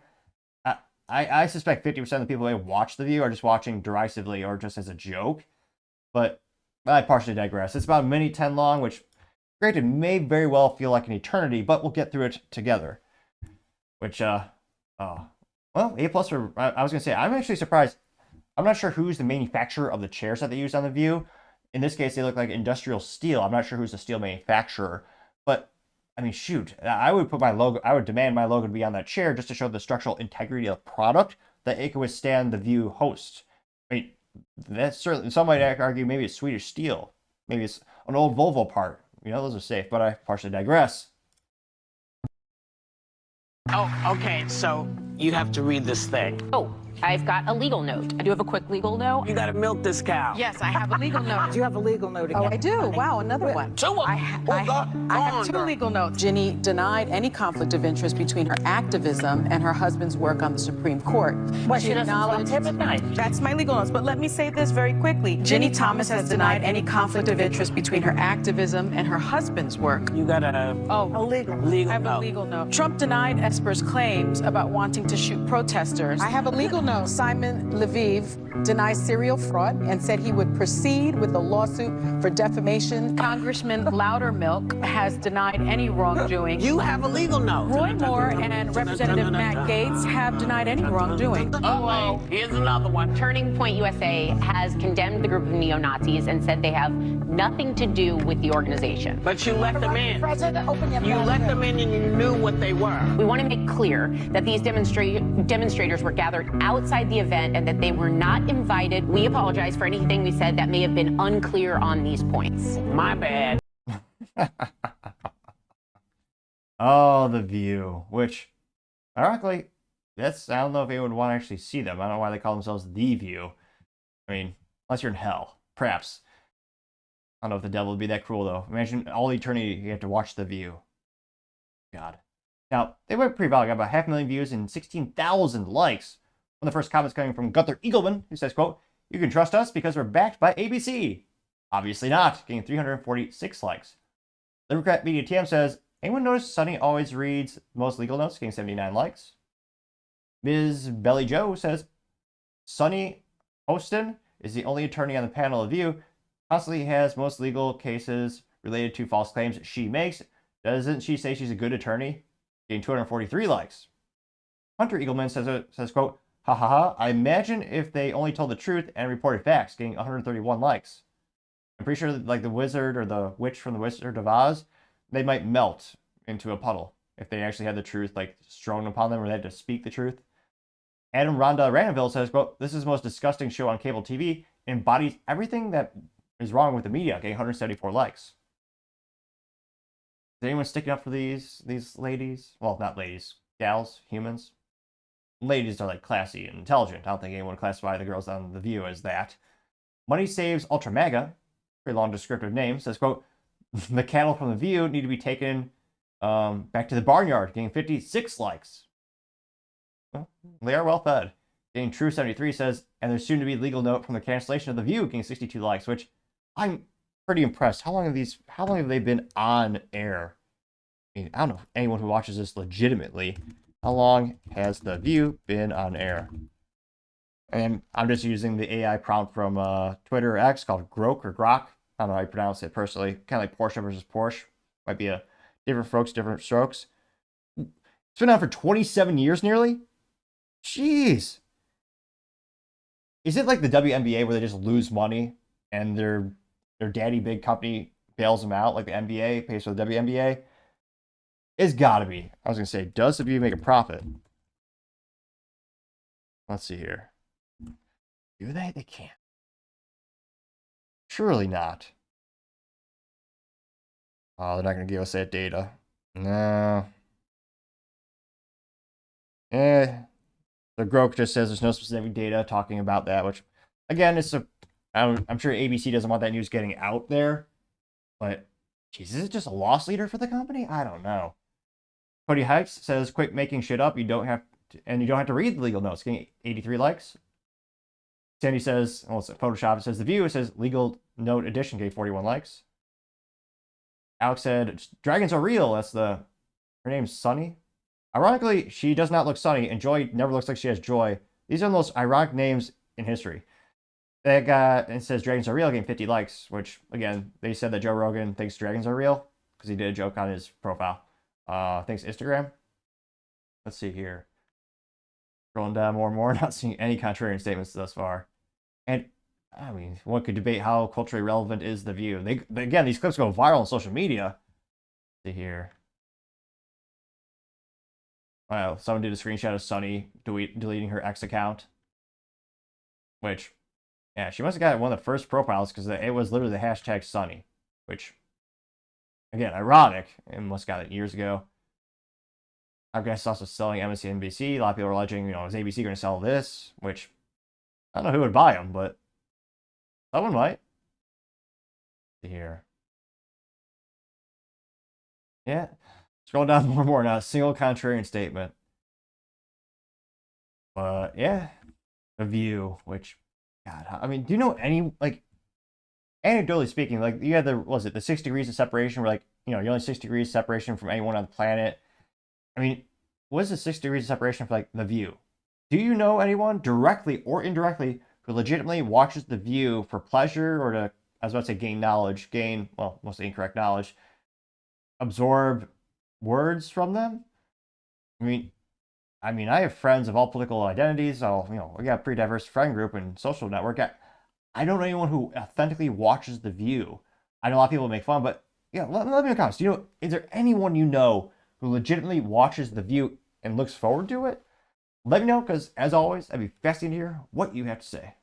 I suspect 50% of the people who watch The View are just watching derisively or just as a joke. But I partially digress. It's about a minute 10 long, which, granted, may very well feel like an eternity, but we'll get through it together. Which, well, A+ for, I was going to say, I'm actually surprised. I'm not sure who's the manufacturer of the chairs that they use on The View. In this case, they look like industrial steel. I'm not sure who's the steel manufacturer. But, I mean, shoot, I would put my logo, I would demand my logo to be on that chair just to show the structural integrity of the product that it can withstand The View host. I mean, that's certainly, some might argue maybe it's Swedish steel. Maybe it's an old Volvo part. You know, those are safe, but I partially digress. Oh, okay, so you have to read this thing. Oh, I've got a legal note. I do have a quick legal note. You gotta milk this cow. Yes, I have a legal note. You have a legal note again. Oh, I do. Wow, another one. Two of them. I have two legal notes. Ginny denied any conflict of interest between her activism and her husband's work on the Supreme Court. She doesn't talk to him at night. That's my legal notes, but let me say this very quickly. Ginny Thomas has denied any conflict of interest between her activism and her husband's work. You got a legal I have note. a legal note. Trump denied Esper's claims about wanting to shoot protesters. I have a legal note. Simon Lviv denies serial fraud and said he would proceed with a lawsuit for defamation. Congressman Loudermilk has denied any wrongdoing. You have a legal note. Roy Moore and Representative Matt Gaetz have denied any wrongdoing. Oh, here's another one. Turning Point USA has condemned the group of neo-Nazis and said they have nothing to do with the organization. But you let them in. President, open your You let them in and you knew what they were. We want to make clear that these demonstrators were gathered outside the event and that they were not invited. We apologize for anything we said that may have been unclear on these points. My bad. Oh, The View, which, ironically, I don't know if anyone would want to actually see them. I don't know why they call themselves The View. I mean, unless you're in hell, perhaps. I don't know if the devil would be that cruel, though. Imagine all eternity you have to watch The View. God. Now, they went pretty viral, got about 500,000 views and 16,000 likes. One of the first comments coming from Gunther Eagleman, who says, quote, "You can trust us because we're backed by ABC." Obviously not, getting 346 likes. Democrat Media TM says, "Anyone notice Sonny always reads most legal notes?" Getting 79 likes. Ms. Belly Joe says, "Sonny Hostin is the only attorney on the panel of View. Constantly has most legal cases related to false claims she makes. Doesn't she say she's a good attorney?" Getting 243 likes. Hunter Eagleman says, quote, "Ha ha ha, I imagine if they only told the truth and reported facts," getting 131 likes. I'm pretty sure that, like the wizard or the witch from the Wizard of Oz, they might melt into a puddle if they actually had the truth like strewn upon them or they had to speak the truth. Adam Rhonda Randonville says, quote, "This is the most disgusting show on cable TV. It embodies everything that is wrong with the media," getting 174 likes. Is anyone sticking up for these ladies? Well, not ladies, gals, humans. Ladies are like classy and intelligent. I don't think anyone would classify the girls on The View as that. Money Saves Ultra Mega, very long descriptive name, says, quote, "The cattle from The View need to be taken back to the barnyard," getting 56 likes. Well, they are well fed. Getting True 73 says, "And there's soon to be legal note from the cancellation of The View," getting 62 likes, which I'm pretty impressed. How long have they been on air? I mean, I don't know if anyone who watches this legitimately. How long has The View been on air? And I'm just using the AI prompt from Twitter or X called Grok or Grok. I don't know how you pronounce it personally. Kind of like Porsche versus Porsche. Might be a different folks, different strokes. It's been on for 27 years nearly. Jeez. Is it like the WNBA where they just lose money and their daddy big company bails them out, like the NBA pays for the WNBA? It's gotta be. I was gonna say, does The View make a profit? Let's see here. Do they? They can't. Surely not. Oh, they're not gonna give us that data. No. The Grok just says there's no specific data talking about that, which, again, I'm sure ABC doesn't want that news getting out there, but, geez, is it just a loss leader for the company? I don't know. Cody Hikes says, "Quit making shit up. You don't have to read the legal notes," getting 83 likes. Sandy says, well, it's Photoshop. It says The View. It says legal note edition, getting 41 likes. Alex said, "Dragons are real." Her name's Sunny. Ironically, she does not look sunny, and Joy never looks like she has joy. These are the most ironic names in history. It says dragons are real, getting 50 likes, which, again, they said that Joe Rogan thinks dragons are real because he did a joke on his profile. Thanks, Instagram. Let's see here. Scrolling down more and more, not seeing any contrarian statements thus far. And, I mean, one could debate how culturally relevant is The View. Again, these clips go viral on social media. Let's see here. Wow, someone did a screenshot of Sunny deleting her ex account. Which, yeah, she must have got one of the first profiles because it was literally the hashtag Sunny. Which, again, ironic. And must have got it years ago. I guess also selling MSNBC. A lot of people are alleging, is ABC going to sell this? Which, I don't know who would buy them, but someone might. Let's see here. Yeah. Scroll down more and more, not a single contrarian statement. But, yeah. The View, which, God, I mean, do you know any, anecdotally speaking, you had the 6 degrees of separation where, you're only 6 degrees separation from anyone on the planet. I mean, what is the 6 degrees of separation for, The View? Do you know anyone, directly or indirectly, who legitimately watches The View for pleasure or to, I was about to say gain knowledge, mostly incorrect knowledge, absorb words from them? I mean, I have friends of all political identities. So, we got a pretty diverse friend group and social network. I don't know anyone who authentically watches The View. I know a lot of people make fun, but let me know in the comments. Is there anyone you know who legitimately watches The View and looks forward to it? Let me know, because as always, I'd be fascinated to hear what you have to say.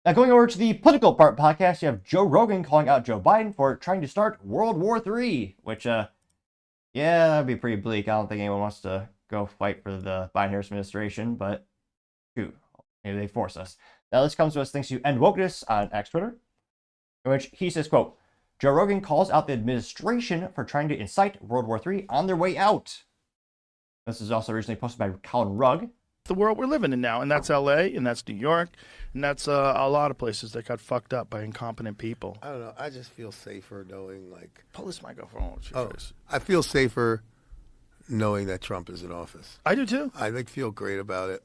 Now, going over to the political part podcast, you have Joe Rogan calling out Joe Biden for trying to start World War III, which, yeah, that'd be pretty bleak. I don't think anyone wants to go fight for the Biden-Harris administration, but shoot, maybe they force us. Now, this comes to us thanks to End Wokeness on X Twitter, in which he says, quote, Joe Rogan calls out the administration for trying to incite World War III on their way out. This is also originally posted by Colin Rugg. The world we're living in now, and that's LA, and that's New York, and that's a lot of places that got fucked up by incompetent people. I don't know. I just feel safer knowing, pull this microphone with your face. I feel safer knowing that Trump is in office. I do too. I feel great about it.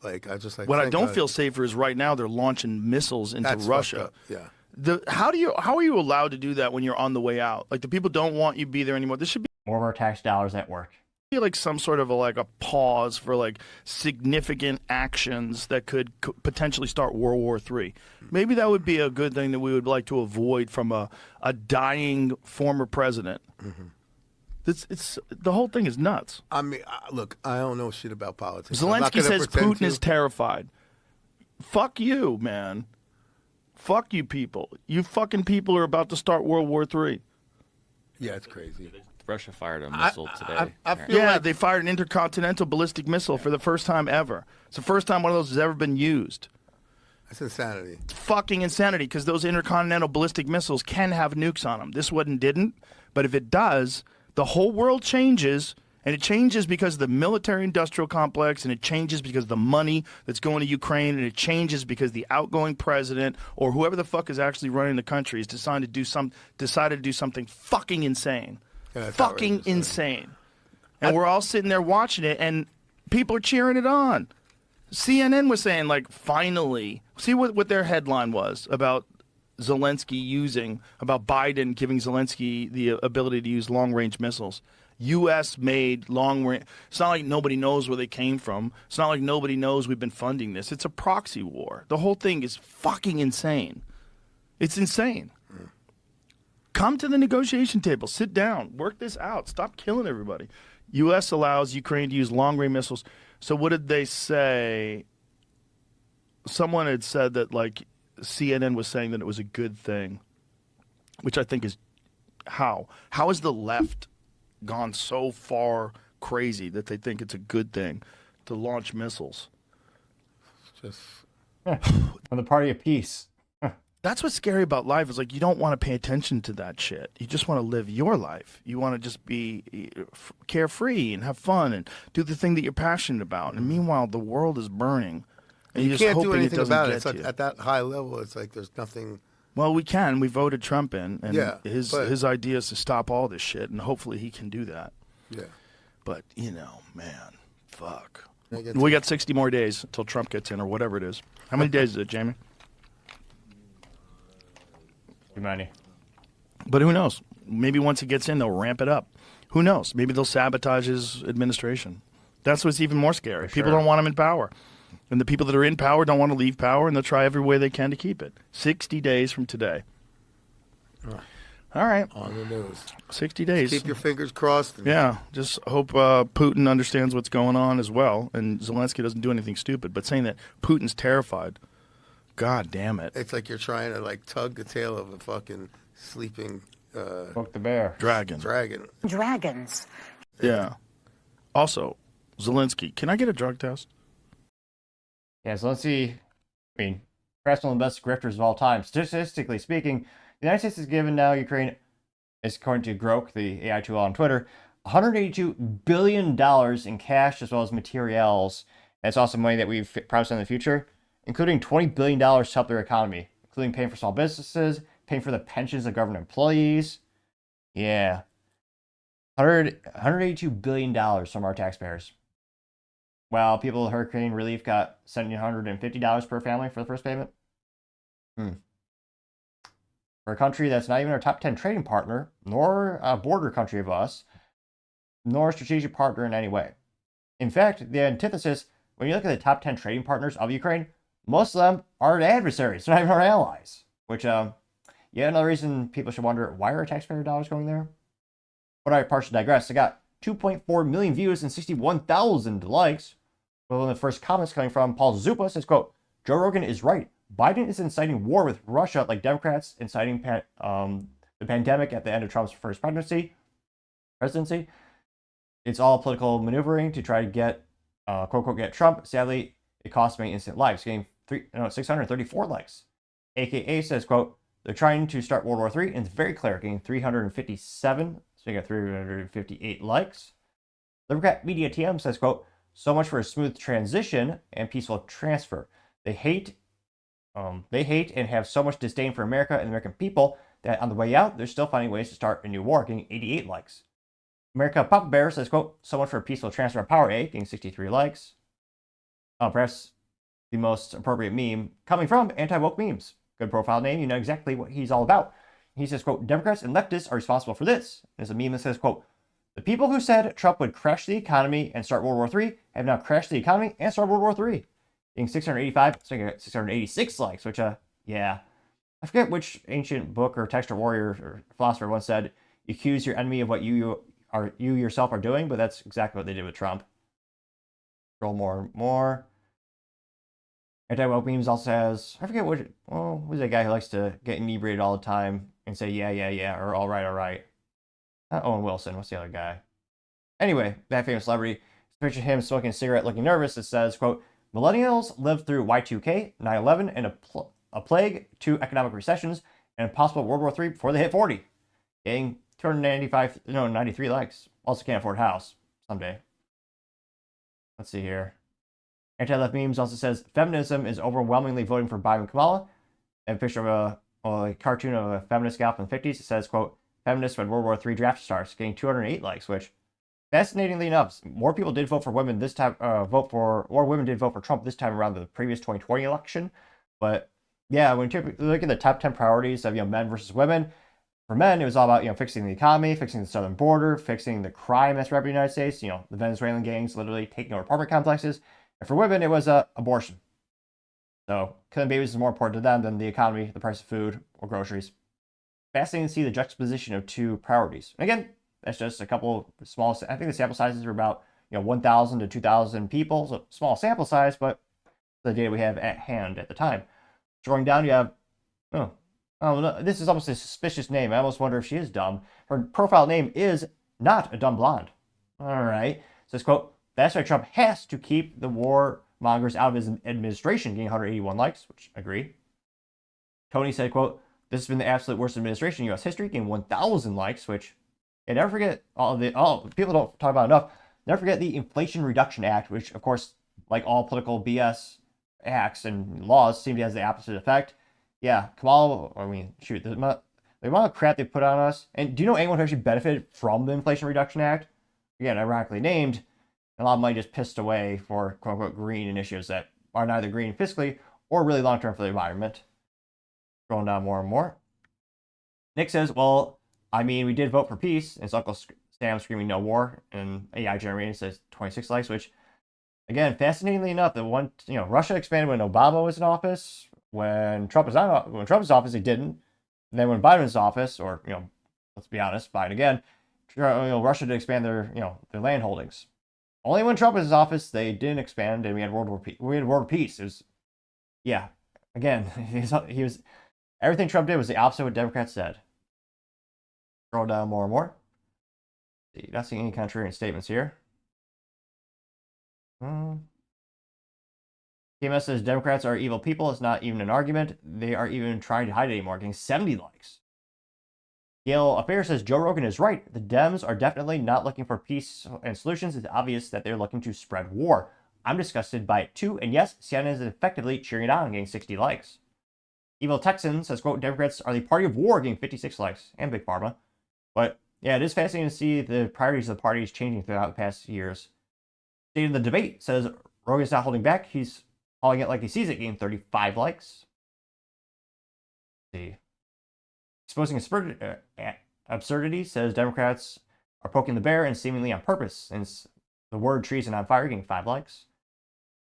What I don't feel safer is right now they're launching missiles into Russia. Yeah. How are you allowed to do that when you're on the way out? The people don't want you to be there anymore. This should be more of our tax dollars at work. Some sort of a pause for significant actions that could potentially start World War III. Maybe that would be a good thing that we would like to avoid from a dying former president. Mm-hmm. It's the whole thing is nuts. I mean, look, I don't know shit about politics. Zelensky says Putin is terrified. Fuck you, man. Fuck you people. You fucking people are about to start World War III. Yeah, it's crazy. Russia fired a missile today. I feel they fired an intercontinental ballistic missile for the first time ever. It's the first time one of those has ever been used. That's insanity. It's fucking insanity, because those intercontinental ballistic missiles can have nukes on them. This one didn't, but if it does, the whole world changes, and it changes because of the military-industrial complex, and it changes because of the money that's going to Ukraine, and it changes because the outgoing president or whoever the fuck is actually running the country has decided to do something fucking insane. Yeah, fucking insane. And we're all sitting there watching it, and people are cheering it on. CNN was saying, finally, see what their headline was about Zelensky about Biden giving Zelensky the ability to use long-range missiles. U.S. made long-range. It's not like nobody knows where they came from. It's not like nobody knows we've been funding this. It's a proxy war. The whole thing is fucking insane. It's insane. Come to the negotiation table. Sit down. Work this out. Stop killing everybody. U.S. allows Ukraine to use long-range missiles. So what did they say? Someone had said that, CNN was saying that it was a good thing, which I think is how? How has the left gone so far crazy that they think it's a good thing to launch missiles? Just from the party of peace. That's what's scary about life is you don't want to pay attention to that shit. You just want to live your life. You want to just be carefree and have fun and do the thing that you're passionate about. And meanwhile, the world is burning. And you can't do anything about it. It's at that high level, it's there's nothing. Well, we can. We voted Trump in, and yeah, his idea is to stop all this shit, and hopefully he can do that. Yeah. But, you know, man, fuck. We got 60 more days until Trump gets in or whatever it is. How many days is it, Jamie? Too many. But who knows? Maybe once he gets in, they'll ramp it up. Who knows? Maybe they'll sabotage his administration. That's what's even more scary. People don't want him in power. And the people that are in power don't want to leave power, and they'll try every way they can to keep it. 60 days from today. All right. On the news. 60 days. Just keep your fingers crossed. Yeah. Just hope Putin understands what's going on as well, and Zelensky doesn't do anything stupid. But saying that Putin's terrified, God damn it. It's like you're trying to like tug the tail of a fucking sleeping Poke the bear. Dragon. Dragons. Yeah. Also, Zelensky, can I get a drug test? Yeah, Zelensky, I mean, perhaps one of the best grifters of all time. Statistically speaking, the United States has given now Ukraine, as according to Grok, the AI tool on Twitter, $182 billion in cash as well as materials. That's also money that we've promised in the future, including $20 billion to help their economy, including paying for small businesses, paying for the pensions of government employees. Yeah. $182 billion from our taxpayers. While people with hurricane relief got $1,750 per family for the first payment. For a country that's not even our top 10 trading partner, nor a border country of us, nor a strategic partner in any way. In fact, the antithesis, when you look at the top 10 trading partners of Ukraine, most of them are adversaries, not even our allies. Which, yeah, another reason people should wonder, why are taxpayer dollars going there? But I partially digress. I got 2.4 million views and 61,000 likes. Well, in the first comments coming from Paul Zupa says, quote, Joe Rogan is right. Biden is inciting war with Russia like Democrats inciting the pandemic at the end of Trump's first presidency. It's all political maneuvering to try to get, quote unquote, get Trump. Sadly, it cost me instant likes, getting 634 likes. AKA says, quote, they're trying to start World War III, and it's very clear, getting 357, so you got 358 likes. Democrat Media TM says, quote, so much for a smooth transition and peaceful transfer. They hate and have so much disdain for America and the American people that on the way out, they're still finding ways to start a new war, getting 88 likes. America Papa Bear says, quote, so much for a peaceful transfer of power, getting 63 likes. Perhaps the most appropriate meme coming from Anti-Woke Memes. Good profile name, you know exactly what he's all about. He says, quote, Democrats and leftists are responsible for this. There's a meme that says, quote, the people who said Trump would crash the economy and start World War III have now crashed the economy and started World War III. Being 685, so I got 686 likes, which, yeah. I forget which ancient book or text or warrior or philosopher once said, accuse your enemy of what you yourself are doing, but that's exactly what they did with Trump. Scroll more and more. Anti-Woke Memes also has, I forget who's that guy who likes to get inebriated all the time and say, yeah, or all right. Not Owen Wilson, what's the other guy? Anyway, that famous celebrity, picture him smoking a cigarette looking nervous. It says, quote, millennials lived through Y2K, 9/11, and a plague, 2 economic recessions, and a possible World War III before they hit 40. Getting 93 likes. Also can't afford a house someday. Let's see here. Anti-left memes also says, feminism is overwhelmingly voting for Biden and Kamala. And a picture of a cartoon of a feminist gal from the 50s. It says, quote, feminists when World War III draft starts, getting 208 likes, which, fascinatingly enough, more people did vote for women this time, women did vote for Trump this time around the previous 2020 election. But yeah, when you look at the top 10 priorities of, men versus women, for men, it was all about, fixing the economy, fixing the southern border, fixing the crime that's rapid in the United States, the Venezuelan gangs literally taking over apartment complexes. And for women, it was abortion. So killing babies is more important to them than the economy, the price of food, or groceries. Fascinating to see the juxtaposition of 2 priorities. And again, that's just a couple small, I think the sample sizes are about 1,000 to 2,000 people, so small sample size, but the data we have at hand at the time. Scrolling down, you have, this is almost a suspicious name. I almost wonder if she is dumb. Her profile name is not a dumb blonde. All right. It says, quote, that's why Trump has to keep the warmongers out of his administration, getting 181 likes, which I agree. Tony said, quote, this has been the absolute worst administration in U.S. history, getting 1,000 likes, which, never forget, people don't talk about enough, never forget the Inflation Reduction Act, which, of course, like all political BS acts and laws, seem to have the opposite effect. Yeah, Kamala, the amount of crap they put on us. And do you know anyone who actually benefited from the Inflation Reduction Act? again, ironically named, a lot of money just pissed away for quote unquote green initiatives that are neither green fiscally or really long term for the environment. Scrolling down more and more. Nick says, well, I mean, we did vote for peace. And it's Uncle Sam screaming no war. And AI generated says 26 likes, which, again, fascinatingly enough, Russia expanded when Obama was in office. When Trump was in office, he didn't. And then when Biden was in office, or, let's be honest, Biden again, Russia did expand their land holdings. Only when Trump was in office, they didn't expand, and we had World War Peace. It was, yeah, again, he was everything Trump did was the opposite of what Democrats said. Scroll down more and more. See, not seeing any contrarian statements here. TMS says Democrats are evil people. It's not even an argument. They are even trying to hide it anymore, getting 70 likes. Yale Affair says Joe Rogan is right. The Dems are definitely not looking for peace and solutions. It's obvious that they're looking to spread war. I'm disgusted by it too. And yes, CNN is effectively cheering it on, getting 60 likes. Evil Texan says, quote, Democrats are the party of war, getting 56 likes, and Big Pharma. But yeah, it is fascinating to see the priorities of the parties changing throughout the past years. State of the Debate says Rogan's not holding back. He's calling it like he sees it, getting 35 likes. Let's see. Exposing absurdity says Democrats are poking the bear and seemingly on purpose, since the word treason on fire, getting 5 likes.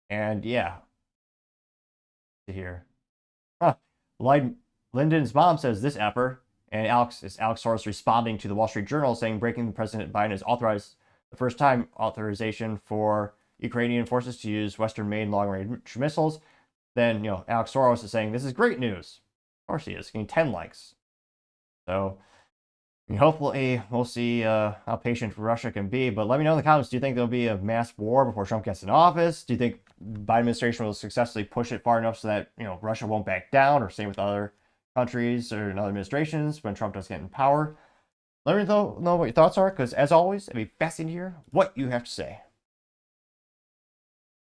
And yeah. Here. Lyndon's mom says this effer, and Alex Soros responding to the Wall Street Journal saying breaking President Biden has authorized the first time authorization for Ukrainian forces to use Western-made long-range missiles. Then, Alex Soros is saying this is great news. Of course he is, getting 10 likes. So, hopefully we'll see how patient Russia can be. But let me know in the comments, do you think there'll be a mass war before Trump gets in office? Do you think Biden administration will successfully push it far enough so that, Russia won't back down, or same with other countries or other administrations when Trump does get in power? Let me know what your thoughts are, because as always, it'd be fascinating to hear what you have to say.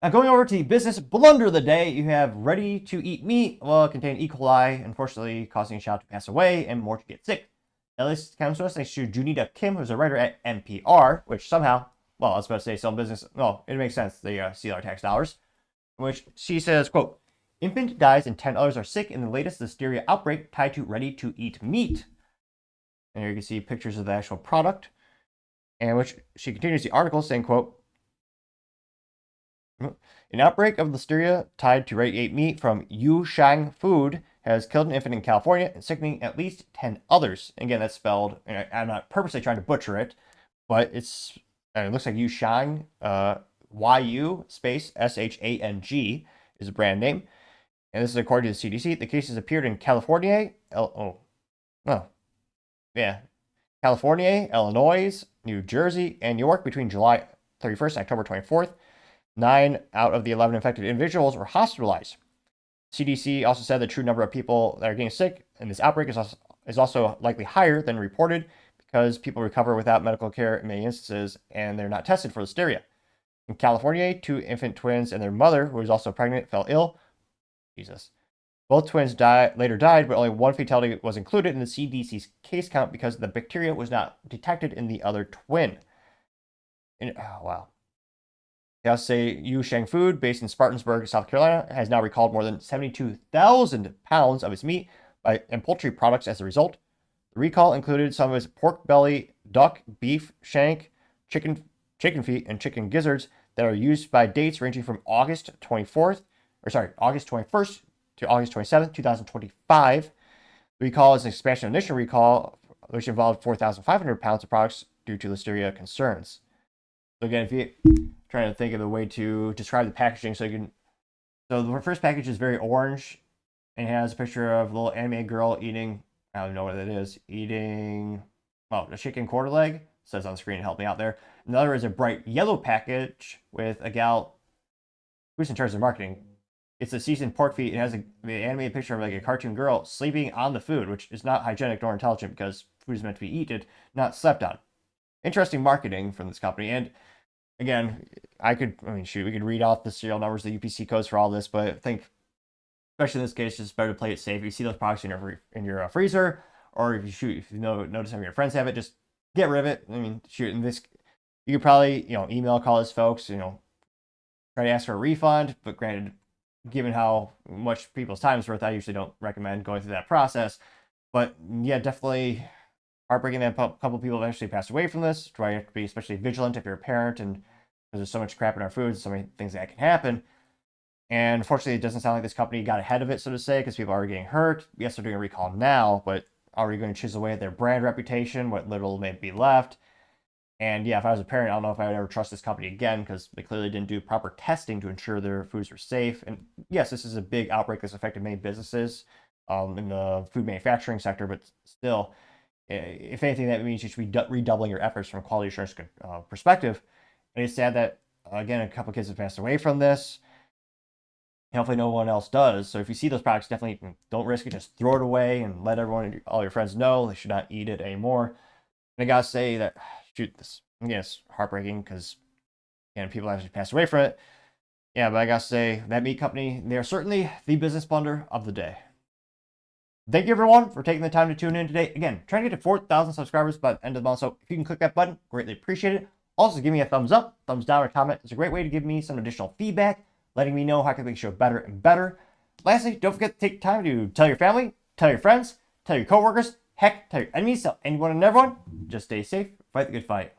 Now, going over to the business blunder of the day, you have ready-to-eat meat. Well, it contained E. coli, unfortunately causing a child to pass away and more to get sick. Now, this comes to us thanks to Junita Kim, who's a writer at NPR, which somehow, well, I was about to say some business. No, it makes sense. They steal our tax dollars. In which she says, quote, infant dies and 10 others are sick in the latest listeria outbreak tied to ready-to-eat meat. And here you can see pictures of the actual product. And which she continues the article saying, quote, an outbreak of listeria tied to ready-to-eat meat from Yushang Food has killed an infant in California and sickening at least 10 others. Again, that's spelled, and I'm not purposely trying to butcher it, but it looks like Yushang, YU space SHANG is a brand name. And this is according to the CDC. The cases appeared in California, California, Illinois, New Jersey, and New York between July 31st and October 24th. 9 out of the 11 infected individuals were hospitalized. CDC also said the true number of people that are getting sick in this outbreak is also likely higher than reported because people recover without medical care in many instances and they're not tested for listeria. In California, 2 infant twins and their mother, who was also pregnant, fell ill. Jesus. Both twins later died, but only 1 fatality was included in the CDC's case count because the bacteria was not detected in the other twin. Wow. They also say Yushang Food, based in Spartansburg, South Carolina, has now recalled more than 72,000 pounds of its meat and poultry products as a result. The recall included some of its pork belly, duck, beef, shank, chicken feet, and chicken gizzards that are used by dates ranging from August 21st to August 27th, 2025. The recall is an expansion of the initial recall, which involved 4,500 pounds of products due to listeria concerns. So again, if you're trying to think of a way to describe the packaging, so the first package is very orange and has a picture of a little anime girl eating, I don't know what it is, a chicken quarter leg. It says on the screen, help me out there. Another is a bright yellow package with a gal who's in charge of marketing. It's a seasoned pork feet. It has the animated picture of like a cartoon girl sleeping on the food, which is not hygienic nor intelligent because food is meant to be eaten, not slept on. Interesting marketing from this company. And again, we could read off the serial numbers, the UPC codes for all this, but I think, especially in this case, it's better to play it safe. If you see those products in your freezer, or if you notice some of your friends have it, just get rid of it. In this, You could probably, email, call these folks, try to ask for a refund. But granted, given how much people's time is worth, I usually don't recommend going through that process. But yeah, definitely heartbreaking that a couple people have actually passed away from this. Try to have to be especially vigilant if you're a parent, and because there's so much crap in our foods, so many things that can happen. And unfortunately, it doesn't sound like this company got ahead of it, so to say, because people are getting hurt. Yes, they're doing a recall now, but already going to chisel away at their brand reputation, what little may be left. And yeah, if I was a parent, I don't know if I would ever trust this company again, because they clearly didn't do proper testing to ensure their foods were safe. And yes, this is a big outbreak that's affected many businesses in the food manufacturing sector, but still, if anything, that means you should be redoubling your efforts from a quality assurance perspective. And it's sad that, again, a couple kids have passed away from this. Hopefully no one else does. So if you see those products, definitely don't risk it. Just throw it away and let everyone, all your friends know they should not eat it anymore. And I gotta say that, shoot, this, again, it's heartbreaking because, again, people actually passed away from it. Yeah, but I gotta say, that meat company, they are certainly the business blunder of the day. Thank you, everyone, for taking the time to tune in today. Again, trying to get to 4,000 subscribers by the end of the month. So if you can click that button, greatly appreciate it. Also, give me a thumbs up, thumbs down, or comment. It's a great way to give me some additional feedback, letting me know how I can make the show better and better. Lastly, don't forget to take time to tell your family, tell your friends, tell your coworkers, heck, tell your enemies, tell anyone and everyone. Just stay safe, fight the good fight.